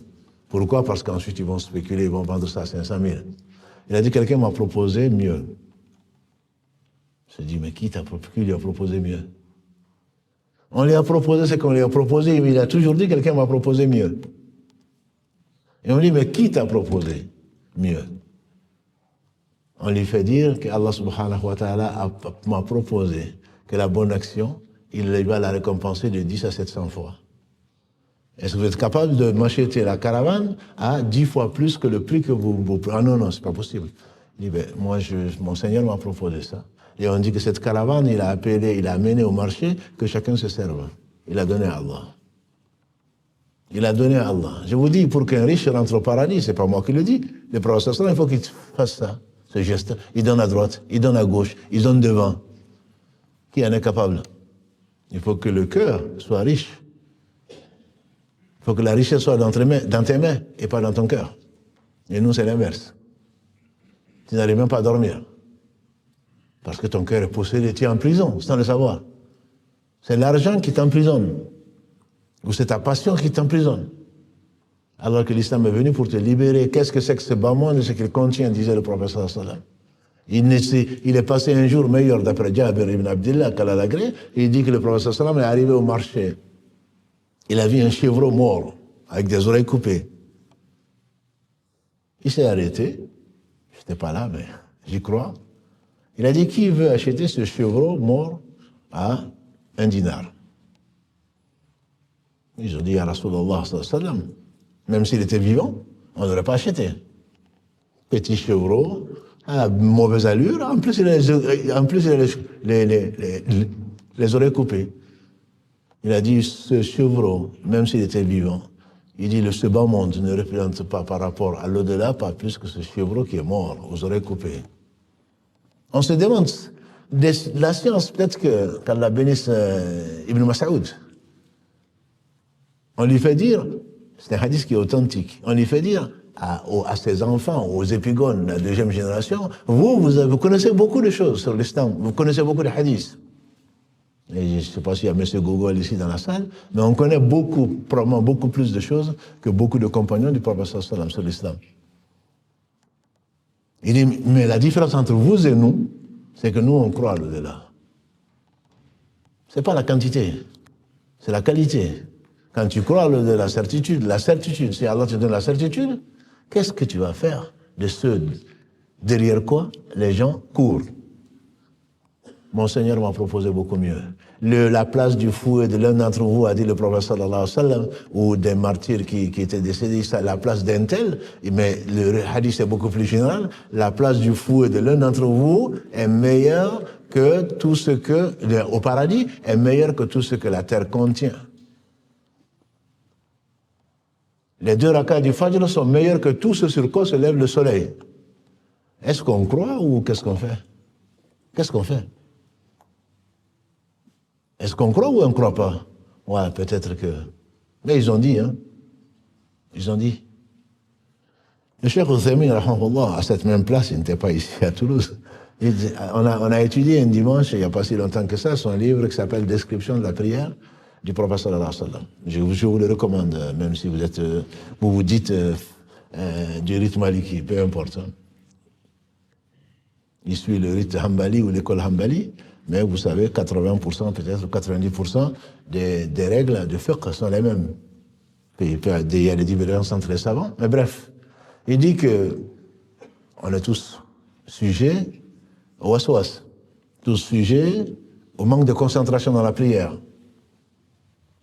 Pourquoi? Parce qu'ensuite ils vont spéculer, ils vont vendre ça à 500 000. Il a dit quelqu'un m'a proposé mieux. Je me dit, mais qui lui a proposé mieux? On lui a proposé ce qu'on lui a proposé, mais il a toujours dit quelqu'un m'a proposé mieux. Et on lui dit, mais qui t'a proposé mieux? On lui fait dire qu'Allah subhanahu wa ta'ala m'a proposé que la bonne action, il va la récompenser de 10 à 700 fois. Est-ce que vous êtes capable de m'acheter la caravane à 10 fois plus que le prix que vous... Ah non, c'est pas possible. Il dit, ben, mon Seigneur m'a proposé ça. Et on dit que cette caravane, il a amené au marché que chacun se serve. Il a donné à Allah. Il a donné à Allah. Je vous dis, pour qu'un riche rentre au paradis, c'est pas moi qui le dis. Le prophète, il faut qu'il fasse ça. Ce geste, il donne à droite, il donne à gauche, il donne devant. Qui en est capable? Il faut que le cœur soit riche. Il faut que la richesse soit dans tes mains et pas dans ton cœur. Et nous, c'est l'inverse. Tu n'arrives même pas à dormir. Parce que ton cœur est possédé, tu es en prison, sans le savoir. C'est l'argent qui t'emprisonne. Ou c'est ta passion qui t'emprisonne. Alors que l'islam est venu pour te libérer. Qu'est-ce que c'est que ce bas monde, ce qu'il contient, disait le prophète sallallahu alayhi wa sallam. Il est passé un jour meilleur d'après Jabir ibn Abdillah qu'Allah l'agrée. Il dit que le prophète sallallahu alayhi wa sallam est arrivé au marché. Il a vu un chevreau mort, avec des oreilles coupées. Il s'est arrêté. Je n'étais pas là, mais j'y crois. Il a dit, qui veut acheter ce chevreau mort à 1 dinar? Ils ont dit à Rasulullah sallallahu alayhi wa sallam. Même s'il était vivant, on n'aurait pas acheté. Petit chevreau, à mauvaise allure, en plus il a les oreilles coupées. Il a dit, ce chevreau, même s'il était vivant, il dit, ce bas monde ne représente pas par rapport à l'au-delà, pas plus que ce chevreau qui est mort, aux oreilles coupées. On se demande, la science, peut-être qu'Allah bénisse Ibn Mas'ud, on lui fait dire, c'est un hadith qui est authentique. On lui fait dire à ses enfants, aux épigones de la deuxième génération, vous connaissez beaucoup de choses sur l'islam, vous connaissez beaucoup de hadiths. Et je ne sais pas s'il y a M. Google ici dans la salle, mais on connaît beaucoup, probablement beaucoup plus de choses que beaucoup de compagnons du prophète sallam sur l'islam. Il dit, mais la différence entre vous et nous, c'est que nous, on croit à l'au-delà. Ce n'est pas la quantité, c'est la qualité. Quand tu crois à l'au-delà, la certitude, si Allah te donne la certitude, qu'est-ce que tu vas faire de ceux derrière quoi les gens courent? Mon Seigneur m'a proposé beaucoup mieux. La place du fou et de l'un d'entre vous, a dit le prophète sallallahu alayhi wa sallam, ou des martyrs qui étaient décédés, la place d'un tel, mais le hadith est beaucoup plus général, la place du fou et de l'un d'entre vous est meilleure que tout ce que, au paradis, est meilleure que tout ce que la terre contient. Les 2 rakats du Fajr sont meilleurs que tout ce sur quoi se lève le soleil. Est-ce qu'on croit ou qu'est-ce qu'on fait? Qu'est-ce qu'on fait? Est-ce qu'on croit ou on ne croit pas? Ouais, peut-être que... Mais ils ont dit, hein. Ils ont dit. Le Cheikh Ouzaymin, à cette même place, il n'était pas ici à Toulouse. On a étudié un dimanche, il n'y a pas si longtemps que ça, son livre qui s'appelle Description de la prière du prophète sallallahu alayhi wa sallam. Je vous le recommande, même si vous vous dites du rite maliki, peu importe. Hein. Il suit le rite Hanbali ou l'école Hanbali, mais vous savez, 80%, peut-être 90% des règles de fiqh sont les mêmes. Il y a des différences entre les savants, mais bref. Il dit que on est tous sujets au waswas, tous sujets au manque de concentration dans la prière.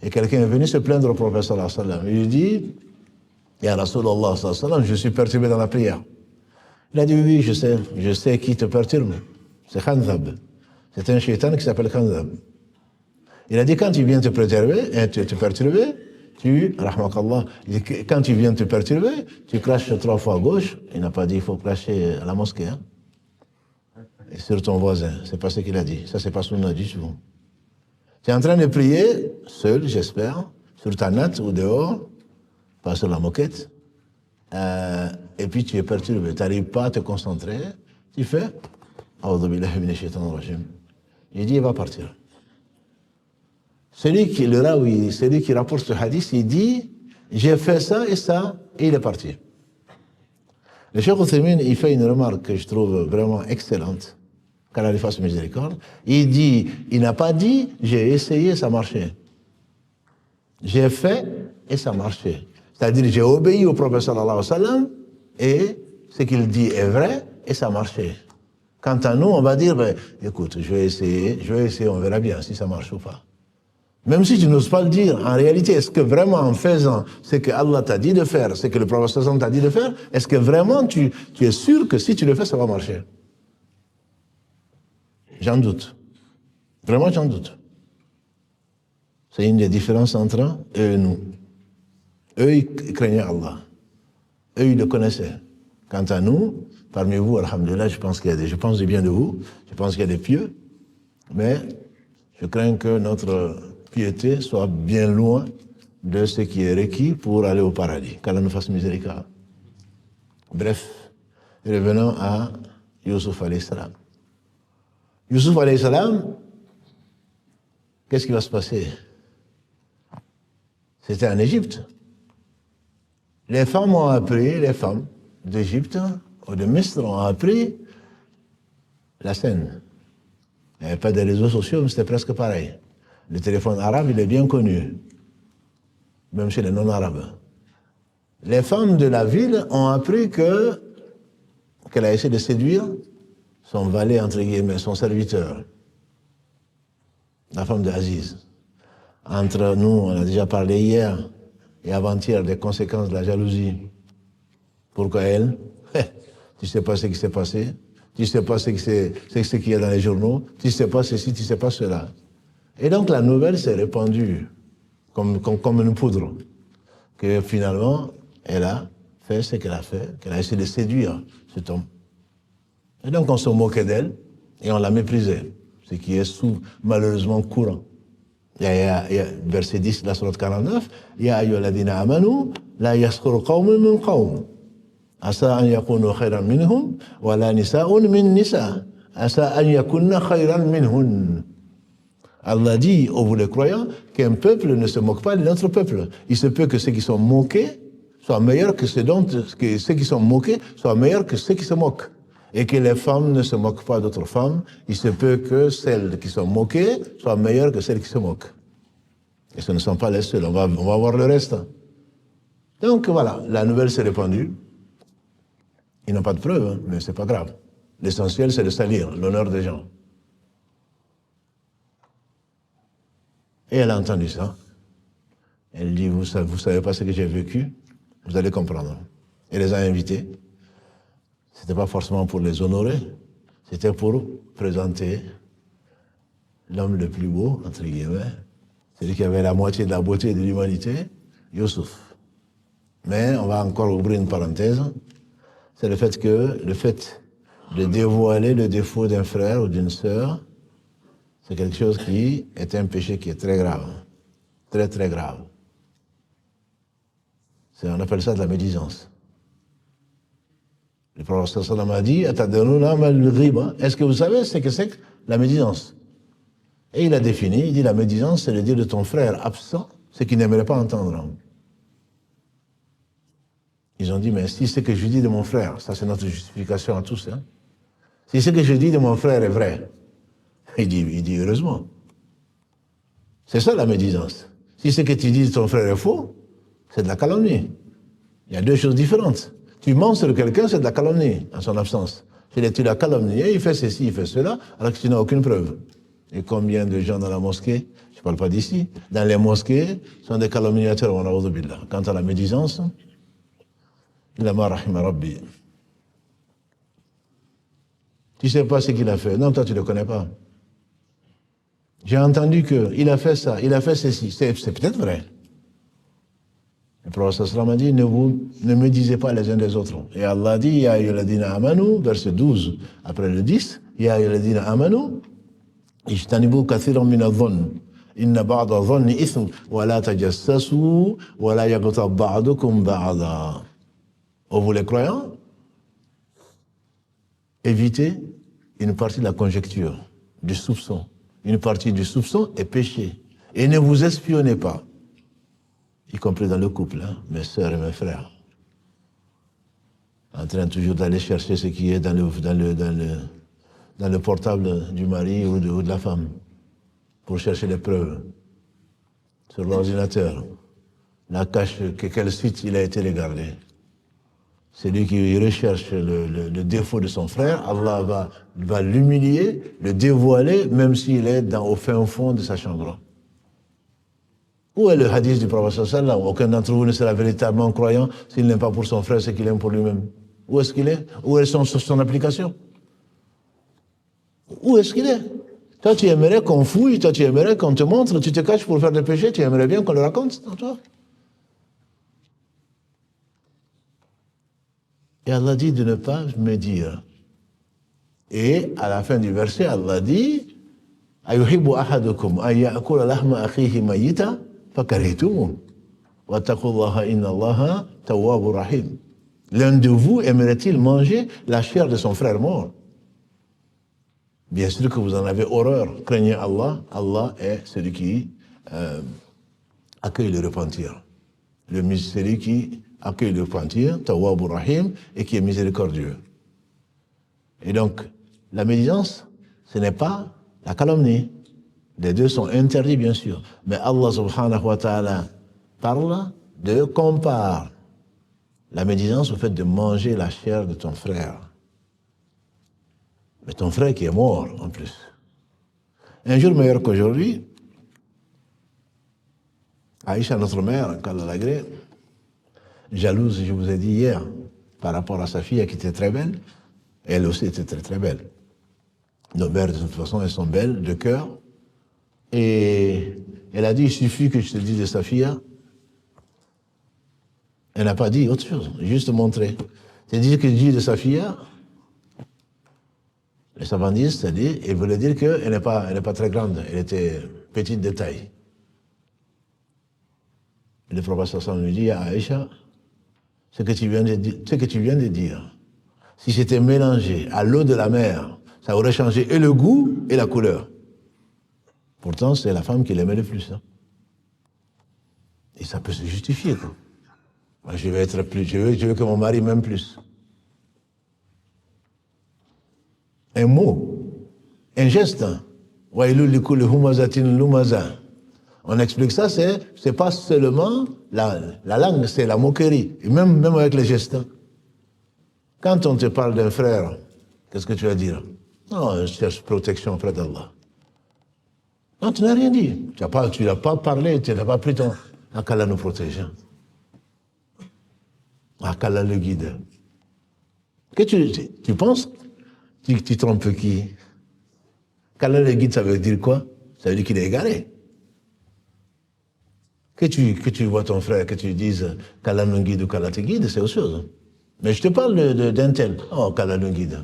Et quelqu'un est venu se plaindre au prophète sallallahu alayhi wa sallam. Il lui dit, Ya Rasulallah sallallahu alayhi wa sallam, je suis perturbé dans la prière. Il a dit, oui, je sais qui te perturbe. C'est Khandhab. C'est un shaitan qui s'appelle Khandhab. Il a dit, quand il vient te perturber, quand tu viens te perturber, tu craches 3 fois à gauche. Il n'a pas dit, il faut cracher à la mosquée. Hein. Et sur ton voisin. C'est pas ce qu'il a dit. Ça, c'est pas ce qu'on a dit souvent. Tu es en train de prier, seul, j'espère, sur ta natte ou dehors, pas sur la moquette. Et puis tu es perturbé, tu n'arrives pas à te concentrer, tu fais il dit il va partir. Celui qui rapporte ce hadith, il dit j'ai fait ça, et il est parti. Le Cheikh Ouzaymin, il fait une remarque que je trouve vraiment excellente, qu'Allah lui fasse miséricorde. Il n'a pas dit j'ai essayé, ça marchait. J'ai fait et ça marchait. C'est-à-dire j'ai obéi au prophète sallallahu alayhi wa sallam et ce qu'il dit est vrai et ça marchait. Quant à nous, on va dire, écoute, je vais essayer, on verra bien si ça marche ou pas. Même si tu n'oses pas le dire, en réalité, est-ce que vraiment en faisant ce que Allah t'a dit de faire, ce que le prophète sallallahu alayhi wa sallam t'a dit de faire, est-ce que vraiment tu es sûr que si tu le fais, ça va marcher? J'en doute. Vraiment, j'en doute. C'est une des différences entre eux et nous. Eux, ils craignaient Allah. Eux, ils le connaissaient. Quant à nous, parmi vous, alhamdoulilah, je pense du bien de vous, je pense qu'il y a des pieux, mais je crains que notre piété soit bien loin de ce qui est requis pour aller au paradis. Qu'Allah nous fasse miséricorde. Bref, revenons à Youssouf alayhi salam. Youssouf alayhi salam, qu'est-ce qui va se passer? C'était en Égypte. Les femmes d'Égypte ou de Misr ont appris la scène. Il n'y avait pas de réseaux sociaux, mais c'était presque pareil. Le téléphone arabe, il est bien connu, même chez les non-arabes. Les femmes de la ville ont appris qu'elle a essayé de séduire son valet, entre guillemets, son serviteur, la femme d'Aziz. Entre nous, on a déjà parlé hier et avant-hier des conséquences de la jalousie. Pourquoi elle? Tu ne sais pas ce qui s'est passé, tu ne sais pas ce qu'il y a dans les journaux, tu ne sais pas ceci, tu ne sais pas cela. Et donc la nouvelle s'est répandue comme une poudre, que finalement, elle a fait ce qu'elle a fait, qu'elle a essayé de séduire cet homme. Et donc on se moquait d'elle et on la méprisait, ce qui est malheureusement courant. Il y a verset 10 de la sourate 49, Ya ayyuhalladhina amanu, la yaskhuru qawmun min qawm. Asa an yakunu khayran minhum, wa la nisa'un min nisa'. Asa an yakunna khayran minhun. Allah dit aux vous les croyants qu'un peuple ne se moque pas d'un autre peuple. Il se peut que ceux qui sont moqués soient meilleurs que ceux qui sont moqués soient meilleurs que ceux qui se moquent. Et que les femmes ne se moquent pas d'autres femmes. Il se peut que celles qui sont moquées soient meilleures que celles qui se moquent. Et ce ne sont pas les seuls. On va voir le reste. Donc voilà, la nouvelle s'est répandue. Ils n'ont pas de preuves, hein, mais c'est pas grave. L'essentiel, c'est de salir l'honneur des gens. Et elle a entendu ça. Elle dit, vous savez pas ce que j'ai vécu, vous allez comprendre. Elle les a invités. C'était pas forcément pour les honorer, c'était pour présenter l'homme le plus beau, entre guillemets, celui qui avait la moitié de la beauté de l'humanité, Youssouf. Mais on va encore ouvrir une parenthèse, c'est le fait de dévoiler le défaut d'un frère ou d'une sœur, c'est quelque chose qui est un péché qui est très grave, très très grave. On appelle ça de la médisance. Le prophète sallam a dit, est-ce que vous savez ce que c'est que la médisance? Et il a défini, il dit la médisance, c'est le dire de ton frère absent ce qu'il n'aimerait pas entendre. Ils ont dit, mais si ce que je dis de mon frère, ça c'est notre justification à tous, hein. Si ce que je dis de mon frère est vrai, il dit heureusement. C'est ça la médisance. Si ce que tu dis de ton frère est faux, c'est de la calomnie. Il y a deux choses différentes. Tu mens sur quelqu'un, c'est de la calomnie, en son absence. Tu l'as calomnié, il fait ceci, il fait cela, alors que tu n'as aucune preuve. Et combien de gens dans la mosquée, je ne parle pas d'ici, dans les mosquées, sont des calomniateurs, on a billah. Quant à la médisance, il a marahima rabbi. Tu ne sais pas ce qu'il a fait. Non, toi, tu ne le connais pas. J'ai entendu qu'il a fait ça, il a fait ceci. C'est peut-être vrai. Le prophète sallam a dit, ne me disez pas les uns des autres. Et Allah dit, Ya ayyuhalladhina amanu, verset 12, après le 10, Ya ayyuhalladhina amanu, ijtanibu kathiran min adh-dhann. Inna ba'da adh-dhanni ithm, wa la tajassasu, wa la yaghtab ba'dukum ba'da. Oh, vous les croyants, évitez une partie de la conjecture, du soupçon. Une partie du soupçon est péché. Et ne vous espionnez pas, y compris dans le couple, hein, mes sœurs et mes frères. En train toujours d'aller chercher ce qui est dans le portable du mari ou de la femme, pour chercher les preuves sur l'ordinateur. La cache, quel site il a été regardé. Celui qui recherche le défaut de son frère, Allah va l'humilier, le dévoiler, même s'il est au fin fond de sa chambre. Où est le hadith du prophète sallallahu? Aucun d'entre vous ne sera véritablement croyant s'il n'aime pas pour son frère ce qu'il aime pour lui-même. Où est-ce qu'il est? Où est son application? Où est-ce qu'il est? Toi, tu aimerais qu'on fouille, toi, tu aimerais qu'on te montre, tu te caches pour faire des péchés, tu aimerais bien qu'on le raconte, non, toi? Et Allah dit de ne pas me dire. Et à la fin du verset, Allah dit Ayuhibbu ahadukum an ya'kula lahma akhihi mayyita fakarihtumu wattaqullaha inna Allaha tawwabur rahim. L'un de vous aimerait-il manger la chair de son frère mort? Bien sûr que vous en avez horreur. Craignez Allah. Allah est celui qui accueille le repentir. Celui qui accueille le repentir, Tawwabur Rahim, et qui est miséricordieux. Et donc, la médisance, ce n'est pas la calomnie. Les deux sont interdits, bien sûr. Mais Allah subhanahu wa ta'ala compare la médisance au fait de manger la chair de ton frère. Mais ton frère qui est mort, en plus. Un jour meilleur qu'aujourd'hui, Aïcha, notre mère, qu'Allah l'agrée, jalouse, je vous ai dit hier, par rapport à sa fille qui était très belle, elle aussi était très très belle. Nos mères, de toute façon, elles sont belles, de cœur. Et elle a dit, il suffit que je te dise de sa fille. Elle n'a pas dit autre chose, juste montré. C'est-à-dire que je dis de sa fille, les savants disent, c'est-à-dire, il voulait dire qu'elle n'est pas très grande, elle était petite de taille. Et le prophète sallam lui dit à Aïcha, ce que tu viens de dire, si c'était mélangé à l'eau de la mer, ça aurait changé et le goût et la couleur. Pourtant, c'est la femme qui l'aimait le plus. Hein. Et ça peut se justifier, quoi. Moi, je veux que mon mari m'aime plus. Un mot, un geste. On explique ça, c'est pas seulement la langue, c'est la moquerie. Et même avec les gestes. Quand on te parle d'un frère, qu'est-ce que tu vas dire? Non, je cherche protection auprès d'Allah. Non, tu n'as rien dit. Tu n'as pas parlé, tu n'as pas pris ton... qu'Allah nous protège. Qu'Allah le guide. Que tu penses? Tu trompes qui? Qu'Allah le guide, ça veut dire quoi? Ça veut dire qu'il est égaré. Que tu vois ton frère, que tu dises qu'Allah nous guide ou qu'Allah te guide, c'est autre chose. Mais je te parle d'un tel. Oh, qu'Allah nous guide.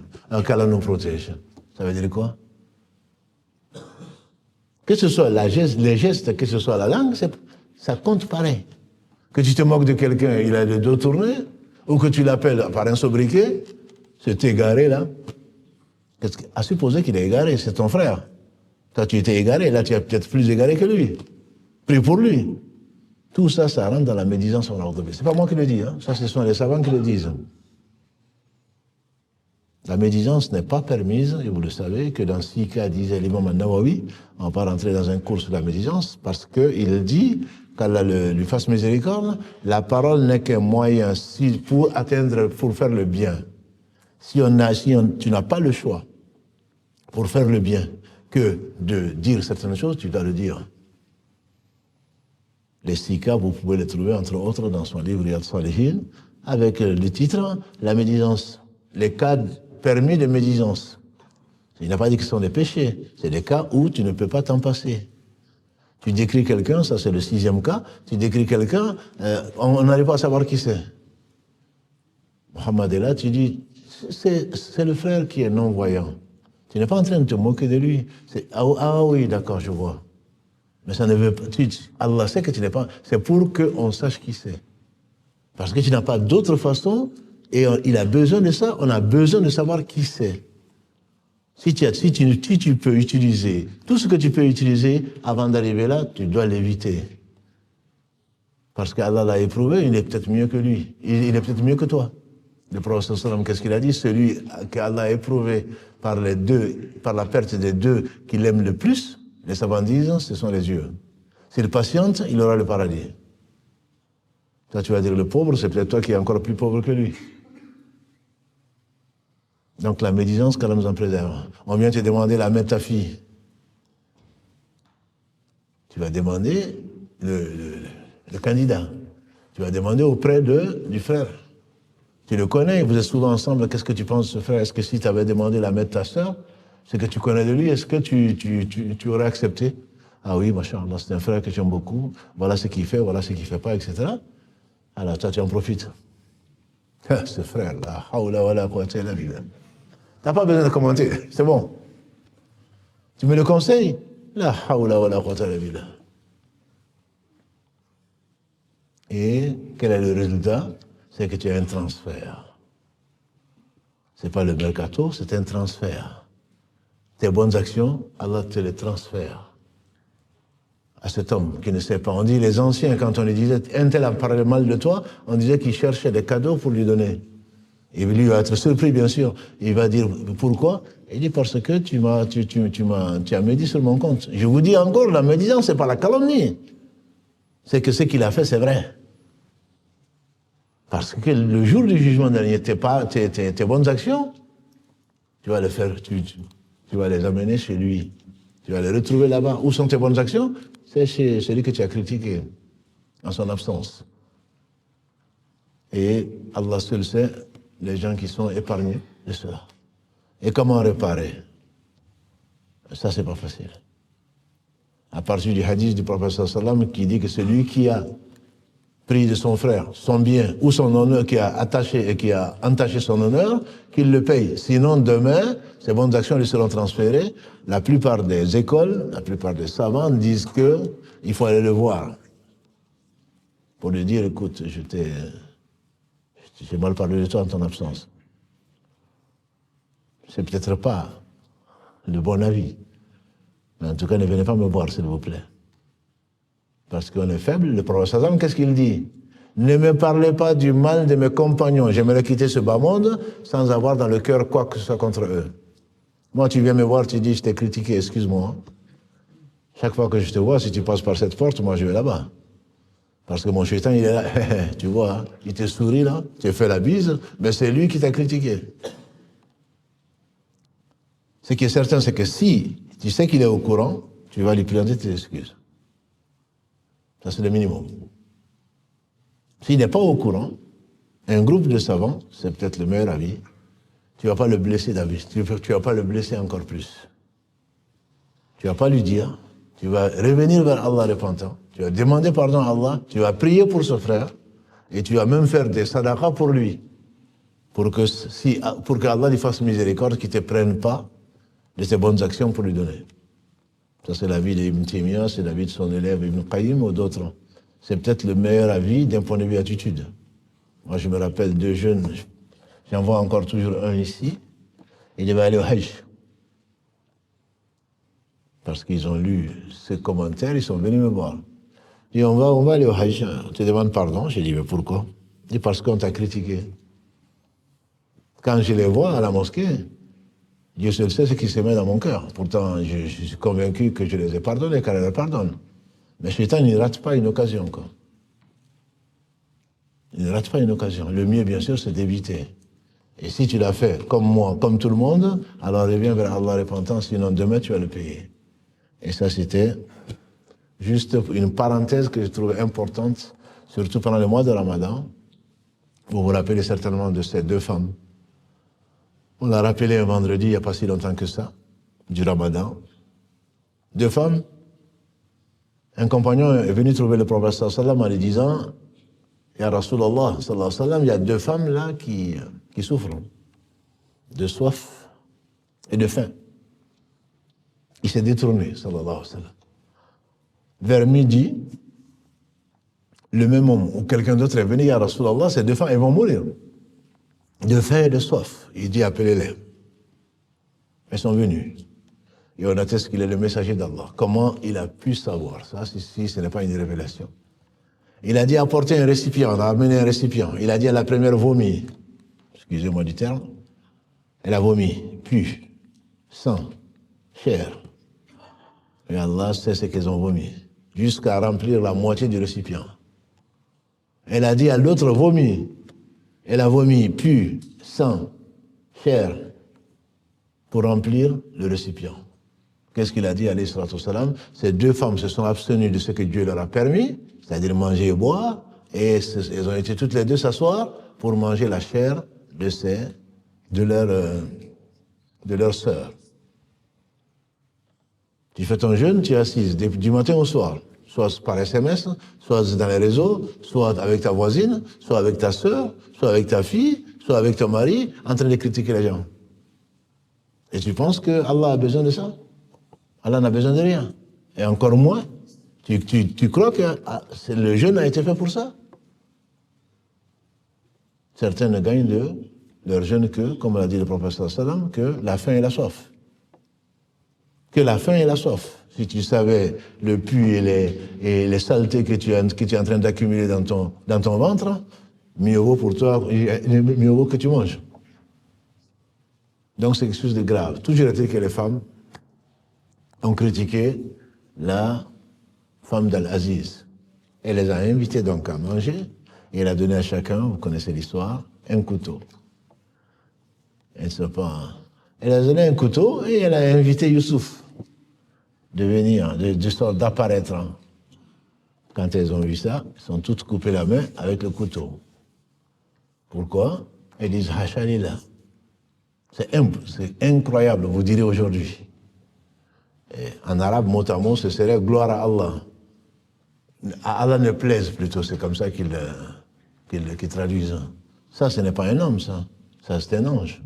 Qu'Allah nous protège. Ça veut dire quoi? Que ce soit les gestes, que ce soit la langue, ça compte pareil. Que tu te moques de quelqu'un, il a le dos tourné, ou que tu l'appelles par un sobriquet, c'est égaré là. À supposer qu'il est égaré, c'est ton frère. Toi, tu étais égaré, là, tu es peut-être plus égaré que lui. Prie pour lui. Tout ça, ça rentre dans la médisance en ordre. C'est pas moi qui le dis, hein. Ça, ce sont les savants qui le disent. La médisance n'est pas permise, et vous le savez, que dans 6 cas, disait l'imam An-Nawawi, on va pas rentrer dans un cours sur la médisance, parce qu'il dit qu'Allah lui fasse miséricorde, la parole n'est qu'un moyen pour faire le bien. Si tu n'as pas le choix pour faire le bien que de dire certaines choses, tu dois le dire. Les 6 cas, vous pouvez les trouver, entre autres, dans son livre Riyad Salihin, avec le titre « La médisance ». Les cas permis de médisance. Il n'a pas dit que ce sont des péchés. C'est des cas où tu ne peux pas t'en passer. Tu décris quelqu'un, ça c'est le 6e cas, tu décris quelqu'un, on n'arrive pas à savoir qui c'est. Mohamed est là, tu dis, c'est le frère qui est non-voyant. Tu n'es pas en train de te moquer de lui. Ah oui, d'accord, je vois. Mais ça ne veut pas... Allah sait que tu n'es pas... C'est pour qu'on sache qui c'est. Parce que tu n'as pas d'autre façon, et il a besoin de ça, on a besoin de savoir qui c'est. Si tu peux utiliser tout ce que tu peux utiliser avant d'arriver là, tu dois l'éviter. Parce qu'Allah l'a éprouvé, il est peut-être mieux que lui. Il est peut-être mieux que toi. Le prophète sallam, qu'est-ce qu'il a dit? Celui qu'Allah a éprouvé par la perte des deux qu'il aime le plus, les savants disent, ce sont les yeux. S'il patiente, il aura le paradis. Toi, tu vas dire le pauvre, c'est peut-être toi qui es encore plus pauvre que lui. Donc la médisance, qu'Allah nous en préserve. On vient te demander la mère de ta fille. Tu vas demander le candidat. Tu vas demander auprès du frère. Tu le connais, vous êtes souvent ensemble, qu'est-ce que tu penses de ce frère? Est-ce que si tu avais demandé la mère de ta sœur, ce que tu connais de lui, est-ce que tu aurais accepté? Ah oui, machallah, c'est un frère que j'aime beaucoup, voilà ce qu'il fait, voilà ce qu'il ne fait pas, etc. Alors toi, tu en profites. Ce frère-là, hawla wala quwwata illa billah. Tu n'as pas besoin de commenter, c'est bon. Tu me le conseilles? La hawla wala quwwata illa billah. Et quel est le résultat? C'est que tu as un transfert. Ce n'est pas le mercato, c'est un transfert. Tes bonnes actions, Allah te les transfère à cet homme qui ne sait pas. On dit, les anciens, quand on lui disait, un tel a parlé mal de toi, on disait qu'il cherchait des cadeaux pour lui donner. Et lui va être surpris, bien sûr. Il va dire, pourquoi? Il dit, parce que tu as médit sur mon compte. Je vous dis encore, la médisance, c'est pas la calomnie. C'est que ce qu'il a fait, c'est vrai. Parce que le jour du jugement dernier, tes bonnes actions, tu vas les faire, tu vas les amener chez lui. Tu vas les retrouver là-bas. Où sont tes bonnes actions? C'est chez celui que tu as critiqué, en son absence. Et Allah seul sait les gens qui sont épargnés de cela. Et comment réparer? Ça, c'est pas facile. À partir du hadith du prophète sallam qui dit que celui qui a pris de son frère, son bien ou son honneur, qui a entaché son honneur, qu'il le paye. Sinon, demain, ses bonnes actions lui seront transférées. La plupart des écoles, la plupart des savants disent qu'il faut aller le voir pour lui dire, écoute, j'ai mal parlé de toi en ton absence. C'est peut-être pas le bon avis. Mais en tout cas, ne venez pas me voir, s'il vous plaît. Parce qu'on est faible. Le prophète sallam, qu'est-ce qu'il dit? Ne me parlez pas du mal de mes compagnons. J'aimerais quitter ce bas monde sans avoir dans le cœur quoi que ce soit contre eux. Moi, tu viens me voir, tu dis, je t'ai critiqué, excuse-moi. Chaque fois que je te vois, si tu passes par cette porte, moi, je vais là-bas. Parce que mon shaitan, il est là, tu vois, hein, il te sourit là, tu fais la bise, mais c'est lui qui t'a critiqué. Ce qui est certain, c'est que si tu sais qu'il est au courant, tu vas lui présenter tes excuses. Ça, c'est le minimum. S'il n'est pas au courant, un groupe de savants, c'est peut-être le meilleur avis, tu ne vas pas le blesser d'abus, tu ne vas pas le blesser encore plus. Tu ne vas pas lui dire, tu vas revenir vers Allah repentant, tu vas demander pardon à Allah, tu vas prier pour ce frère, et tu vas même faire des sadaqas pour lui, pour que Allah lui fasse miséricorde, qu'il ne te prenne pas de ses bonnes actions pour lui donner. Ça, c'est l'avis d'Ibn Taymiyyah, c'est l'avis de son élève Ibn Qayyim ou d'autres. C'est peut-être le meilleur avis d'un point de vue attitude. Moi, je me rappelle 2 jeunes, j'en vois encore toujours un ici, il devait aller au Hajj. Parce qu'ils ont lu ce commentaire, ils sont venus me voir. Ils disent, on va aller au Hajj, on te demande pardon. J'ai dit, mais pourquoi? Il dit, parce qu'on t'a critiqué. Quand je les vois à la mosquée, Dieu seul sait ce qui se met dans mon cœur. Pourtant, je suis convaincu que je les ai pardonnés, car elle les pardonne. Mais Shaitan, il ne rate pas une occasion, quoi. Il ne rate pas une occasion. Le mieux, bien sûr, c'est d'éviter. Et si tu l'as fait, comme moi, comme tout le monde, alors reviens vers Allah repentant, sinon demain, tu vas le payer. Et ça, c'était juste une parenthèse que je trouvais importante, surtout pendant le mois de Ramadan. Vous vous rappelez certainement de ces 2 femmes. On l'a rappelé un vendredi, il n'y a pas si longtemps que ça, du Ramadan. 2 femmes. Un compagnon est venu trouver le prophète sallallahu alayhi wa sallam en lui disant, Ya Rasulallah, sallallahu alayhi wa sallam, il y a 2 femmes là qui souffrent de soif et de faim. Il s'est détourné, sallallahu alayhi wa sallam. Vers midi, le même homme ou quelqu'un d'autre est venu, Ya Rasulallah, ces 2 femmes, elles vont mourir. De faim et de soif. Il dit, appelez-les. Elles sont venues. Et on atteste qu'il est le messager d'Allah. Comment il a pu savoir ça, si ce n'est pas une révélation? Il a dit, apportez un récipient. On a amené un récipient. Il a dit à la première, vomi. Excusez-moi du terme. Elle a vomi, pu, sang, chair. Et Allah sait ce qu'elles ont vomi. Jusqu'à remplir la moitié du récipient. Elle a dit à l'autre, vomi. Elle a vomi, pu, sang, chair, pour remplir le récipient. Qu'est-ce qu'il a dit, alayhi salatu wassalam? Ces 2 femmes se sont abstenues de ce que Dieu leur a permis, c'est-à-dire manger et boire, et elles ont été toutes les 2 s'asseoir pour manger la chair de leur sœur. Tu fais ton jeûne, tu es assise du matin au soir, soit par SMS, soit dans les réseaux, soit avec ta voisine, soit avec ta sœur, soit avec ta fille, soit avec ton mari, en train de critiquer les gens. Et tu penses que Allah a besoin de ça? Allah n'a besoin de rien. Et encore moins, tu crois que le jeûne a été fait pour ça? Certains ne gagnent de leur jeûne que, comme l'a dit le prophète sallallahu alayhi wa sallam, que la faim et la soif. Que la faim et la soif. Si tu savais le pu et les saletés que tu es en train d'accumuler dans ton ventre, mieux vaut pour toi, mieux vaut que tu manges. Donc c'est quelque chose de grave. Toujours est-il que les femmes ont critiqué la femme d'Al-Aziz. Elle les a invités donc à manger, et elle a donné à chacun, vous connaissez l'histoire, un couteau. Elle a donné un couteau et elle a invité Youssouf de venir, d'apparaître. Quand elles ont vu ça, elles sont toutes coupées la main avec le couteau. Pourquoi? Elles disent Hachalila. C'est incroyable, vous direz aujourd'hui. Et en arabe, mot à mot, ce serait gloire à Allah. À Allah ne plaise plutôt, c'est comme ça qu'ils traduisent. Ça, ce n'est pas un homme, ça. Ça, c'est un ange.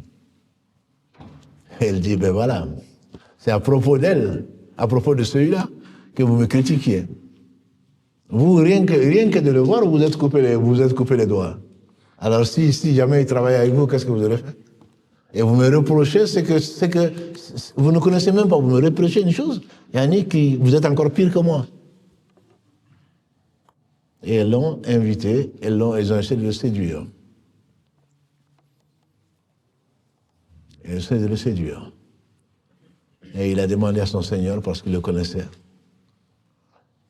Et elle dit, ben voilà, c'est à propos d'elle, à propos de celui-là, que vous me critiquiez. Vous, rien que de le voir, vous êtes coupé les doigts. Alors si jamais il travaille avec vous, qu'est-ce que vous aurez fait? Et vous me reprochez, c'est que vous ne connaissez même pas, vous me reprochez une chose. Yannick, vous êtes encore pire que moi. Et elles l'ont invité, ils ont essayé de le séduire. Ils ont essayé de le séduire. Et il a demandé à son Seigneur, parce qu'il le connaissait,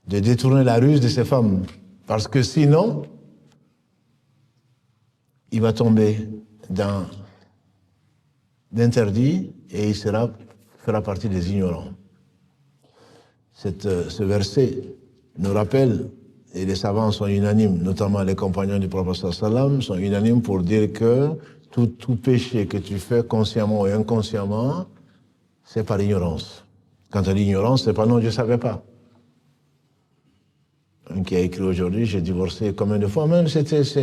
de détourner la ruse de ces femmes. Parce que sinon, il va tomber dans l'interdit et il fera partie des ignorants. Ce verset nous rappelle, et les savants sont unanimes, notamment les compagnons du prophète sallam, sont unanimes pour dire que tout péché que tu fais consciemment ou inconsciemment, c'est par ignorance. Quant à l'ignorance, c'est pas non, je ne savais pas. Un qui a écrit aujourd'hui, j'ai divorcé combien de fois, même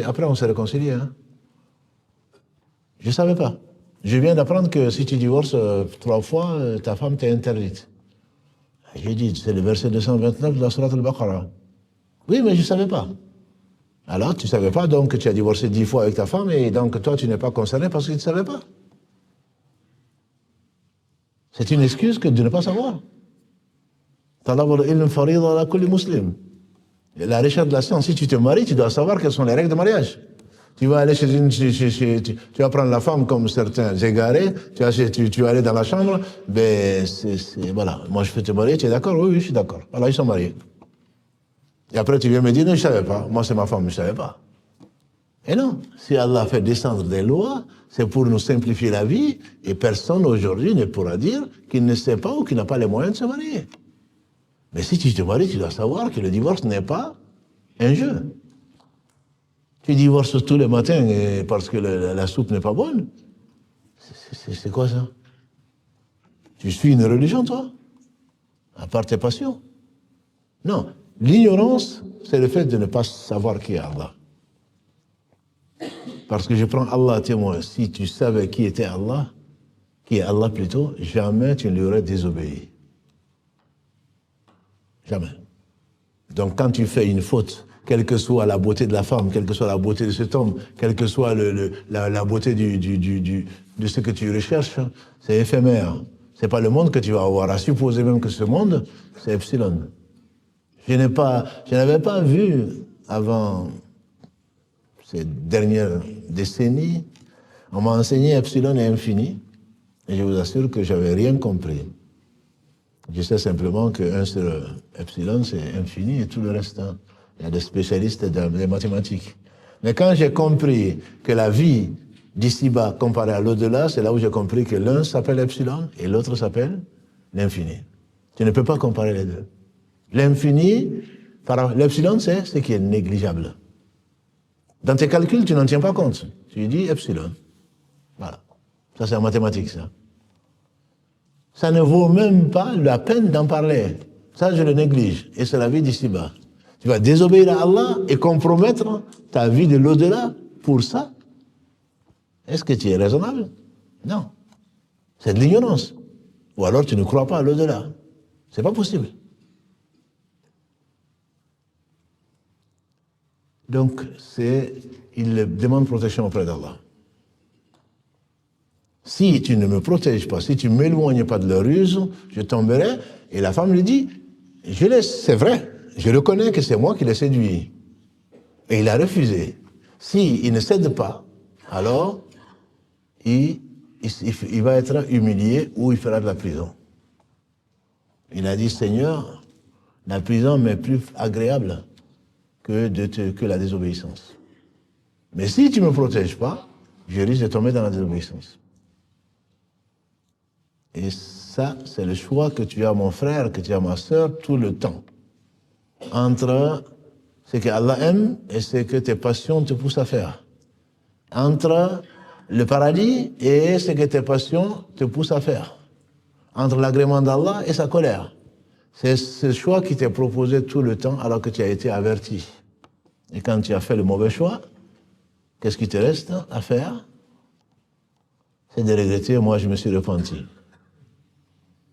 après on s'est réconcilié. Hein. Je ne savais pas. Je viens d'apprendre que si tu divorces 3 fois, ta femme t'est interdite. J'ai dit, c'est le verset 229 de la Sourate al-Baqarah. Oui, mais je ne savais pas. Alors, tu ne savais pas, donc tu as divorcé 10 fois avec ta femme, et donc toi, tu n'es pas concerné parce que tu ne savais pas. C'est une excuse que de ne pas savoir. Talabul ilm farida ala kulli muslim. La recherche de la science, si tu te maries, tu dois savoir quelles sont les règles de mariage. Tu vas aller tu vas prendre la femme comme certains égarés, tu vas aller dans la chambre, ben voilà, moi je peux te marier, tu es d'accord? Oui, je suis d'accord. Voilà, ils sont mariés. Et après tu viens me dire, non, je ne savais pas, moi c'est ma femme, je ne savais pas. Et non, si Allah fait descendre des lois, c'est pour nous simplifier la vie, et personne aujourd'hui ne pourra dire qu'il ne sait pas ou qu'il n'a pas les moyens de se marier. Mais si tu te maries, tu dois savoir que le divorce n'est pas un jeu. Tu divorces tous les matins parce que la soupe n'est pas bonne. C'est quoi ça? Tu suis une religion, toi? À part tes passions? Non. L'ignorance, c'est le fait de ne pas savoir qui est Allah. Parce que je prends Allah à témoin. Si tu savais qui était Allah, qui est Allah plutôt, jamais tu ne lui aurais désobéi. Jamais. Donc quand tu fais une faute, quelle que soit la beauté de la femme, quelle que soit la beauté de cet homme, quelle que soit la beauté de ce que tu recherches, c'est éphémère. C'est pas le monde que tu vas avoir. À supposer même que ce monde, c'est epsilon. Je n'avais pas vu avant ces dernières décennies, on m'a enseigné epsilon et infini, et je vous assure que j'avais rien compris. Je sais simplement qu'un seul epsilon, c'est infini et tout le reste, hein. Il y a des spécialistes des mathématiques. Mais quand j'ai compris que la vie d'ici-bas comparée à l'au-delà, c'est là où j'ai compris que l'un s'appelle epsilon et l'autre s'appelle l'infini. Tu ne peux pas comparer les deux. L'infini, l'epsilon, c'est ce qui est négligeable. Dans tes calculs, tu n'en tiens pas compte. Tu dis epsilon. Voilà. Ça, c'est en mathématiques, ça. Ça ne vaut même pas la peine d'en parler. Ça, je le néglige. Et c'est la vie d'ici-bas. Tu vas désobéir à Allah et compromettre ta vie de l'au-delà pour ça. Est-ce que tu es raisonnable? Non. C'est de l'ignorance. Ou alors tu ne crois pas à l'au-delà. C'est pas possible. Donc, il demande protection auprès d'Allah. Si tu ne me protèges pas, si tu ne m'éloignes pas de leur ruse, je tomberai. Et la femme lui dit, c'est vrai, je reconnais que c'est moi qui l'ai séduit. Et il a refusé. S'il ne cède pas, alors il va être humilié ou il fera de la prison. Il a dit, Seigneur, la prison m'est plus agréable que la désobéissance. Mais si tu ne me protèges pas, je risque de tomber dans la désobéissance. Et ça, c'est le choix que tu as, mon frère, que tu as, ma sœur, tout le temps. Entre ce que Allah aime et ce que tes passions te poussent à faire. Entre le paradis et ce que tes passions te poussent à faire. Entre l'agrément d'Allah et sa colère. C'est ce choix qui t'est proposé tout le temps alors que tu as été averti. Et quand tu as fait le mauvais choix, qu'est-ce qui te reste à faire? C'est de regretter, moi je me suis repenti.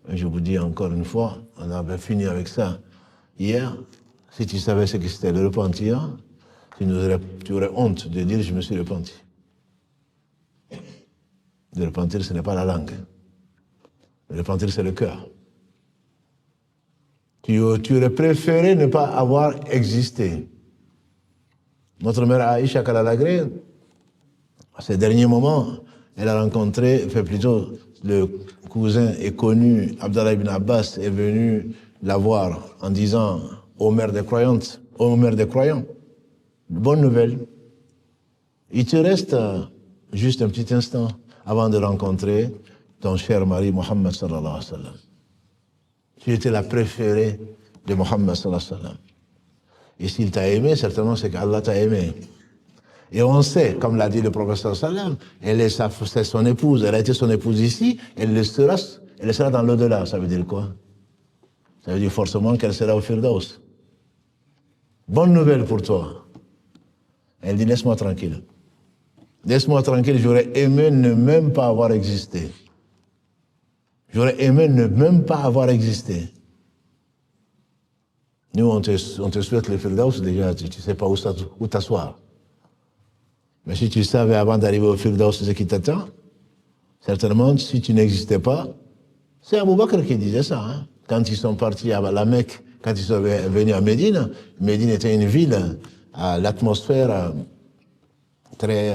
Et je vous dis encore une fois, on avait fini avec ça hier. Si tu savais ce que c'était le repentir, tu aurais honte de dire je me suis repenti. Le repentir, ce n'est pas la langue. Le repentir, c'est le cœur. Tu aurais préféré ne pas avoir existé. Notre mère Aïcha Kalalagré, à ces derniers moments, elle a rencontré, plutôt le cousin et connu Abdallah ibn Abbas est venu la voir en disant ô mère des croyantes, ô mère des croyants, bonne nouvelle. Il te reste juste un petit instant avant de rencontrer ton cher mari Mohammed sallallahu alayhi wa sallam. Tu étais la préférée de Mohammed sallallahu alayhi wa sallam. Et s'il t'a aimé, certainement c'est qu'Allah t'a aimé. Et on sait, comme l'a dit le professeur sallam, c'est son épouse, elle a été son épouse ici, elle le sera dans l'au-delà. Ça veut dire quoi? Ça veut dire forcément qu'elle sera au Firdaus. Bonne nouvelle pour toi. Elle dit, laisse-moi tranquille. Laisse-moi tranquille, j'aurais aimé ne même pas avoir existé. J'aurais aimé ne même pas avoir existé. Nous, on te souhaite le Firdaus, déjà, tu ne sais pas où t'asseoir. Mais si tu savais avant d'arriver au Firdaus ce qui t'attend, certainement, si tu n'existais pas, c'est Abu Bakr qui disait ça. Hein. Quand ils sont partis à la Mecque, quand ils sont venus à Médine, Médine était une ville à l'atmosphère très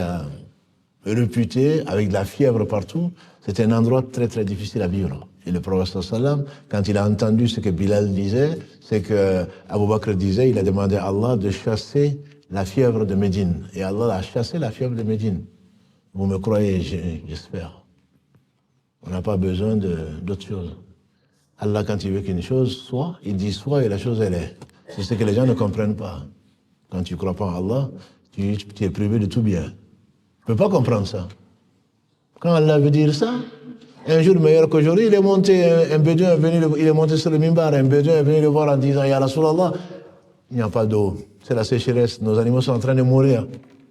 réputée, avec de la fièvre partout. C'était un endroit très très difficile à vivre. Et le prophète sallam, quand il a entendu ce que Bilal disait, c'est que Abu Bakr disait, il a demandé à Allah de chasser la fièvre de Médine. Et Allah a chassé la fièvre de Médine. Vous me croyez, j'espère. On n'a pas besoin d'autre chose. Allah, quand il veut qu'une chose soit, il dit soit et la chose elle est. C'est ce que les gens ne comprennent pas. Quand tu ne crois pas en Allah, tu es privé de tout bien. Tu ne peux pas comprendre ça. Quand Allah veut dire ça, un jour meilleur qu'aujourd'hui, il est monté, un bédouin est venu, il est monté sur le mimbar, un bédouin est venu le voir en disant, Ya Rasulallah, il n'y a pas d'eau, c'est la sécheresse, nos animaux sont en train de mourir.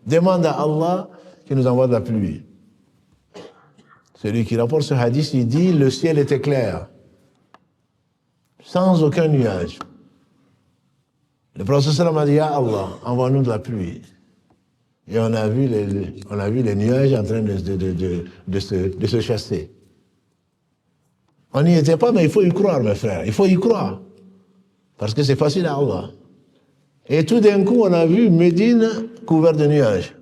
Demande à Allah qu'il nous envoie de la pluie. Celui qui rapporte ce hadith, il dit, le ciel était clair, sans aucun nuage. Le prophète sallam a dit, Ya Allah, envoie-nous de la pluie. Et on a vu les nuages en train de se chasser. On n'y était pas, mais il faut y croire, mes frères. Il faut y croire. Parce que c'est facile à Allah. Et tout d'un coup, on a vu Médine couvert de nuages.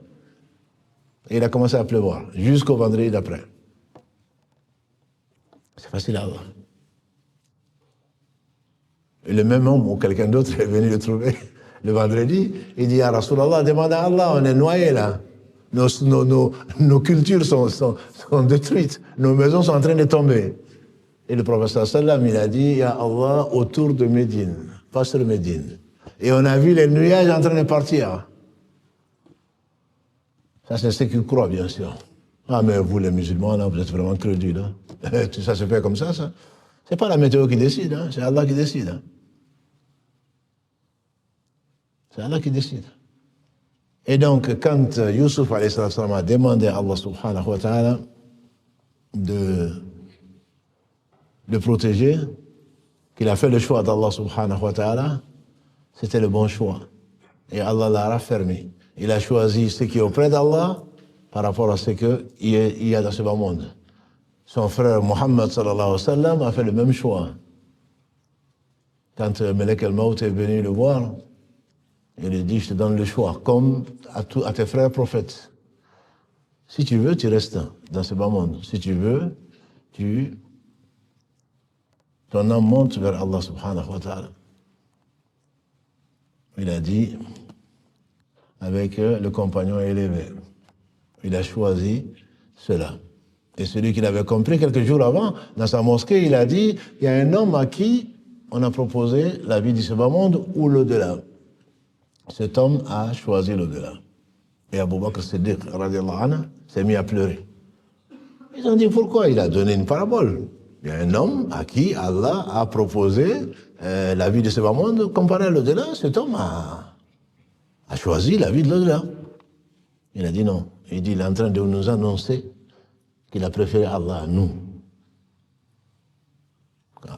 Et il a commencé à pleuvoir, jusqu'au vendredi d'après. C'est facile à Allah. Et le même homme ou quelqu'un d'autre est venu le trouver le vendredi. Il dit, Ya Rasulallah, demande à Allah, on est noyés là. Nos cultures sont détruites. Nos maisons sont en train de tomber. Et le prophète sallam, il a dit, Ya Allah, autour de Médine, pas sur Médine. Et on a vu les nuages en train de partir. Ça, c'est ce qu'ils croient, bien sûr. Ah, mais vous, les musulmans, là, vous êtes vraiment crédules. Hein. Ça se fait comme ça. C'est pas la météo qui décide, hein. C'est Allah qui décide. Hein. C'est Allah qui décide. Et donc, quand Youssouf a demandé à Allah subhanahu wa ta'ala de protéger, qu'il a fait le choix d'Allah subhanahu wa ta'ala, c'était le bon choix. Et Allah l'a raffermi. Il a choisi ce qui est auprès d'Allah par rapport à ce qu'il y a dans ce bas monde. Son frère Mohammed sallallahu alayhi wa sallam a fait le même choix. Quand Melek el-Maut est venu le voir, il lui dit, je te donne le choix, comme à tes frères prophètes. Si tu veux, tu restes dans ce bas monde. Si tu veux, ton âme monte vers Allah subhanahu wa ta'ala. Il a dit, avec le compagnon élevé, il a choisi cela. Et celui qui l'avait compris quelques jours avant, dans sa mosquée, il a dit, il y a un homme à qui on a proposé la vie de ce bas monde ou l'au-delà. Cet homme a choisi l'au-delà. Et Abu Bakr Siddiq, radiallahu anhu, s'est mis à pleurer. Ils ont dit, pourquoi? Il a donné une parabole. Il y a un homme à qui Allah a proposé la vie de ce bas monde comparé à l'au-delà. Cet homme a choisi la vie de l'au-delà. Il a dit non. Il dit, il est en train de nous annoncer qu'il a préféré Allah à nous.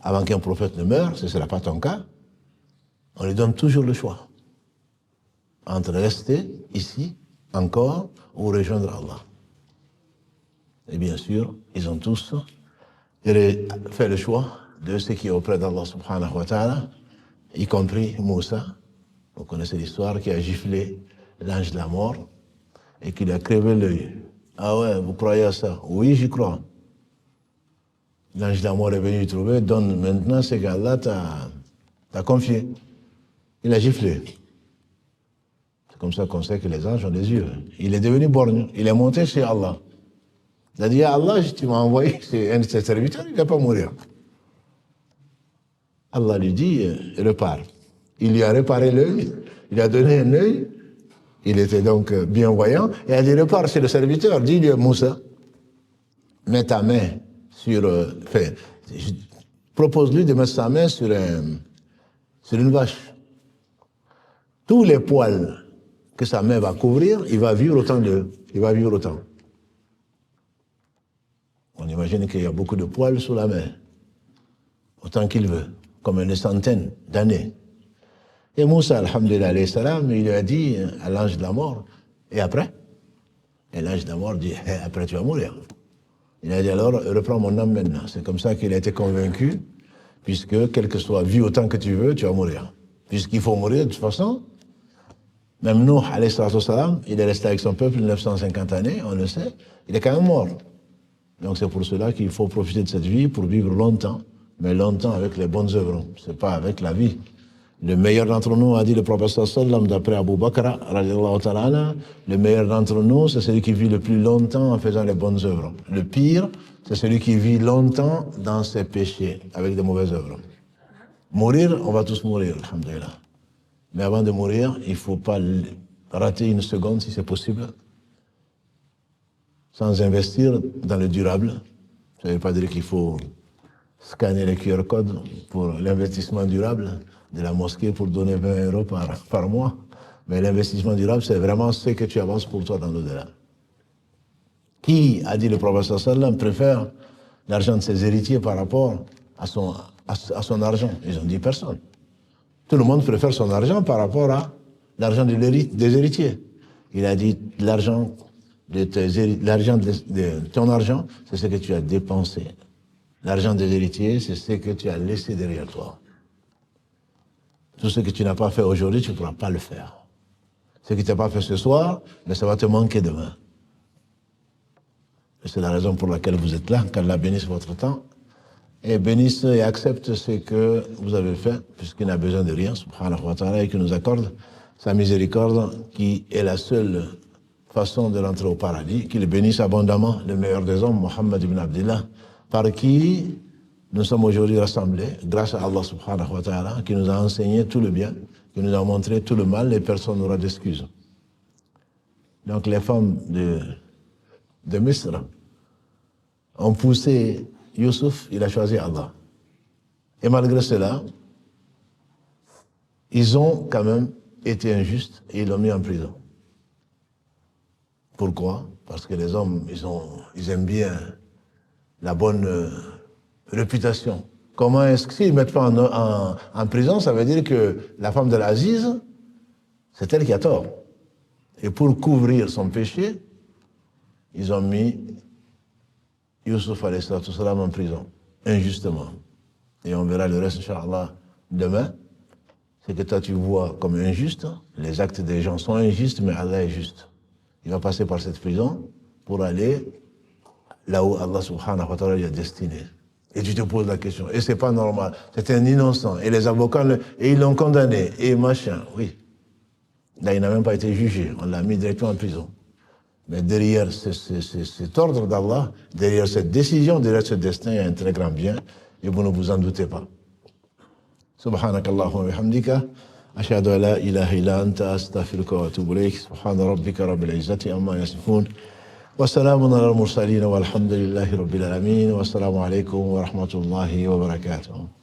Avant qu'un prophète ne meure, ce ne sera pas ton cas, on lui donne toujours le choix entre rester ici encore ou rejoindre Allah. Et bien sûr, ils ont tous fait le choix de ce qui est auprès d'Allah subhanahu wa ta'ala, y compris Moussa. Vous connaissez l'histoire, qui a giflé l'ange de la mort et qui lui a crevé l'œil. Ah ouais, vous croyez à ça? Oui, j'y crois. L'ange de la mort est venu lui trouver, donne maintenant ce qu'Allah t'a confié. Il a giflé. C'est comme ça qu'on sait que les anges ont des yeux. Il est devenu borgne. Il est monté chez Allah. Il a dit, Allah, tu m'as envoyé, c'est un de tes serviteurs, il ne va pas mourir. Allah lui dit, repars. Il lui a réparé l'œil, il lui a donné un œil, il était donc bien voyant, et il a dit, repars chez le serviteur, dis-lui, Moussa, mets ta main sur... propose-lui de mettre sa main sur une vache. Tous les poils que sa main va couvrir, il va vivre autant il va vivre autant. On imagine qu'il y a beaucoup de poils sur la main, autant qu'il veut, comme une centaine d'années. Et Moussa, alhamdulillah, alayhi salam, il lui a dit à l'ange de la mort, et après? Et l'ange de la mort dit, après tu vas mourir. Il a dit alors, reprends mon âme maintenant. C'est comme ça qu'il a été convaincu, puisque quel que soit, vis autant que tu veux, tu vas mourir. Puisqu'il faut mourir de toute façon. Même Nuh, alayhi salam, il est resté avec son peuple 950 années, on le sait, il est quand même mort. Donc c'est pour cela qu'il faut profiter de cette vie pour vivre longtemps, mais longtemps avec les bonnes œuvres, c'est pas avec la vie. Le meilleur d'entre nous, a dit le prophète sallam, d'après Abu Bakr, radiallahu ta'ala, le meilleur d'entre nous, c'est celui qui vit le plus longtemps en faisant les bonnes œuvres. Le pire, c'est celui qui vit longtemps dans ses péchés, avec de mauvaises œuvres. Mourir, on va tous mourir, alhamdulillah. Mais avant de mourir, il ne faut pas rater une seconde, si c'est possible, sans investir dans le durable. Ça ne veut pas dire qu'il faut scanner les QR codes pour l'investissement durable de la mosquée pour donner 20 € par mois. Mais l'investissement durable, c'est vraiment ce que tu avances pour toi dans l'au-delà. Qui, a dit le prophète sallam, préfère l'argent de ses héritiers par rapport à son argent? Ils ont dit personne. Tout le monde préfère son argent par rapport à l'argent des héritiers. Il a dit l'argent de ton argent, c'est ce que tu as dépensé. L'argent des héritiers, c'est ce que tu as laissé derrière toi. Tout ce que tu n'as pas fait aujourd'hui, tu ne pourras pas le faire. Ce que tu n'as pas fait ce soir, mais ça va te manquer demain. Et c'est la raison pour laquelle vous êtes là, qu'Allah bénisse votre temps, et bénisse et accepte ce que vous avez fait, puisqu'il n'a besoin de rien, subhanahu wa ta'ala, et qu'il nous accorde sa miséricorde, qui est la seule façon de rentrer au paradis, qu'il bénisse abondamment le meilleur des hommes, Muhammad ibn Abdillah, par qui nous sommes aujourd'hui rassemblés, grâce à Allah subhanahu wa ta'ala, qui nous a enseigné tout le bien, qui nous a montré tout le mal, et personne n'aura d'excuses. Donc les femmes de Misr ont poussé Youssouf, il a choisi Allah. Et malgré cela, ils ont quand même été injustes et ils l'ont mis en prison. Pourquoi? Parce que les hommes, ils aiment bien la bonne réputation. Comment est-ce que s'ils ne mettent pas en prison, ça veut dire que la femme de l'Aziz, c'est elle qui a tort. Et pour couvrir son péché, ils ont mis Youssouf alayhi salam en prison, injustement. Et on verra le reste, Inch'Allah, demain. C'est que toi tu vois comme injuste, les actes des gens sont injustes, mais Allah est juste. Il va passer par cette prison pour aller là où Allah subhanahu wa ta'ala lui a destiné. Et tu te poses la question, et c'est pas normal, c'est un innocent, et les avocats, et ils l'ont condamné, et machin, oui. Là, il n'a même pas été jugé, on l'a mis directement en prison. Mais derrière cet ordre d'Allah, derrière cette décision, derrière ce destin, il y a un très grand bien, et vous ne vous en doutez pas. Subhanakallahumma wa bihamdika, ashhadu an la ilaha illa anta, astaghfiruka wa atubu ilayk, subhana rabbika rabbil izzati amma yasifun, wa salamun ala al-mursalin, walhamdulillahi rabbil alamin, wa assalamu alaykum wa rahmatullahi wa barakatuh.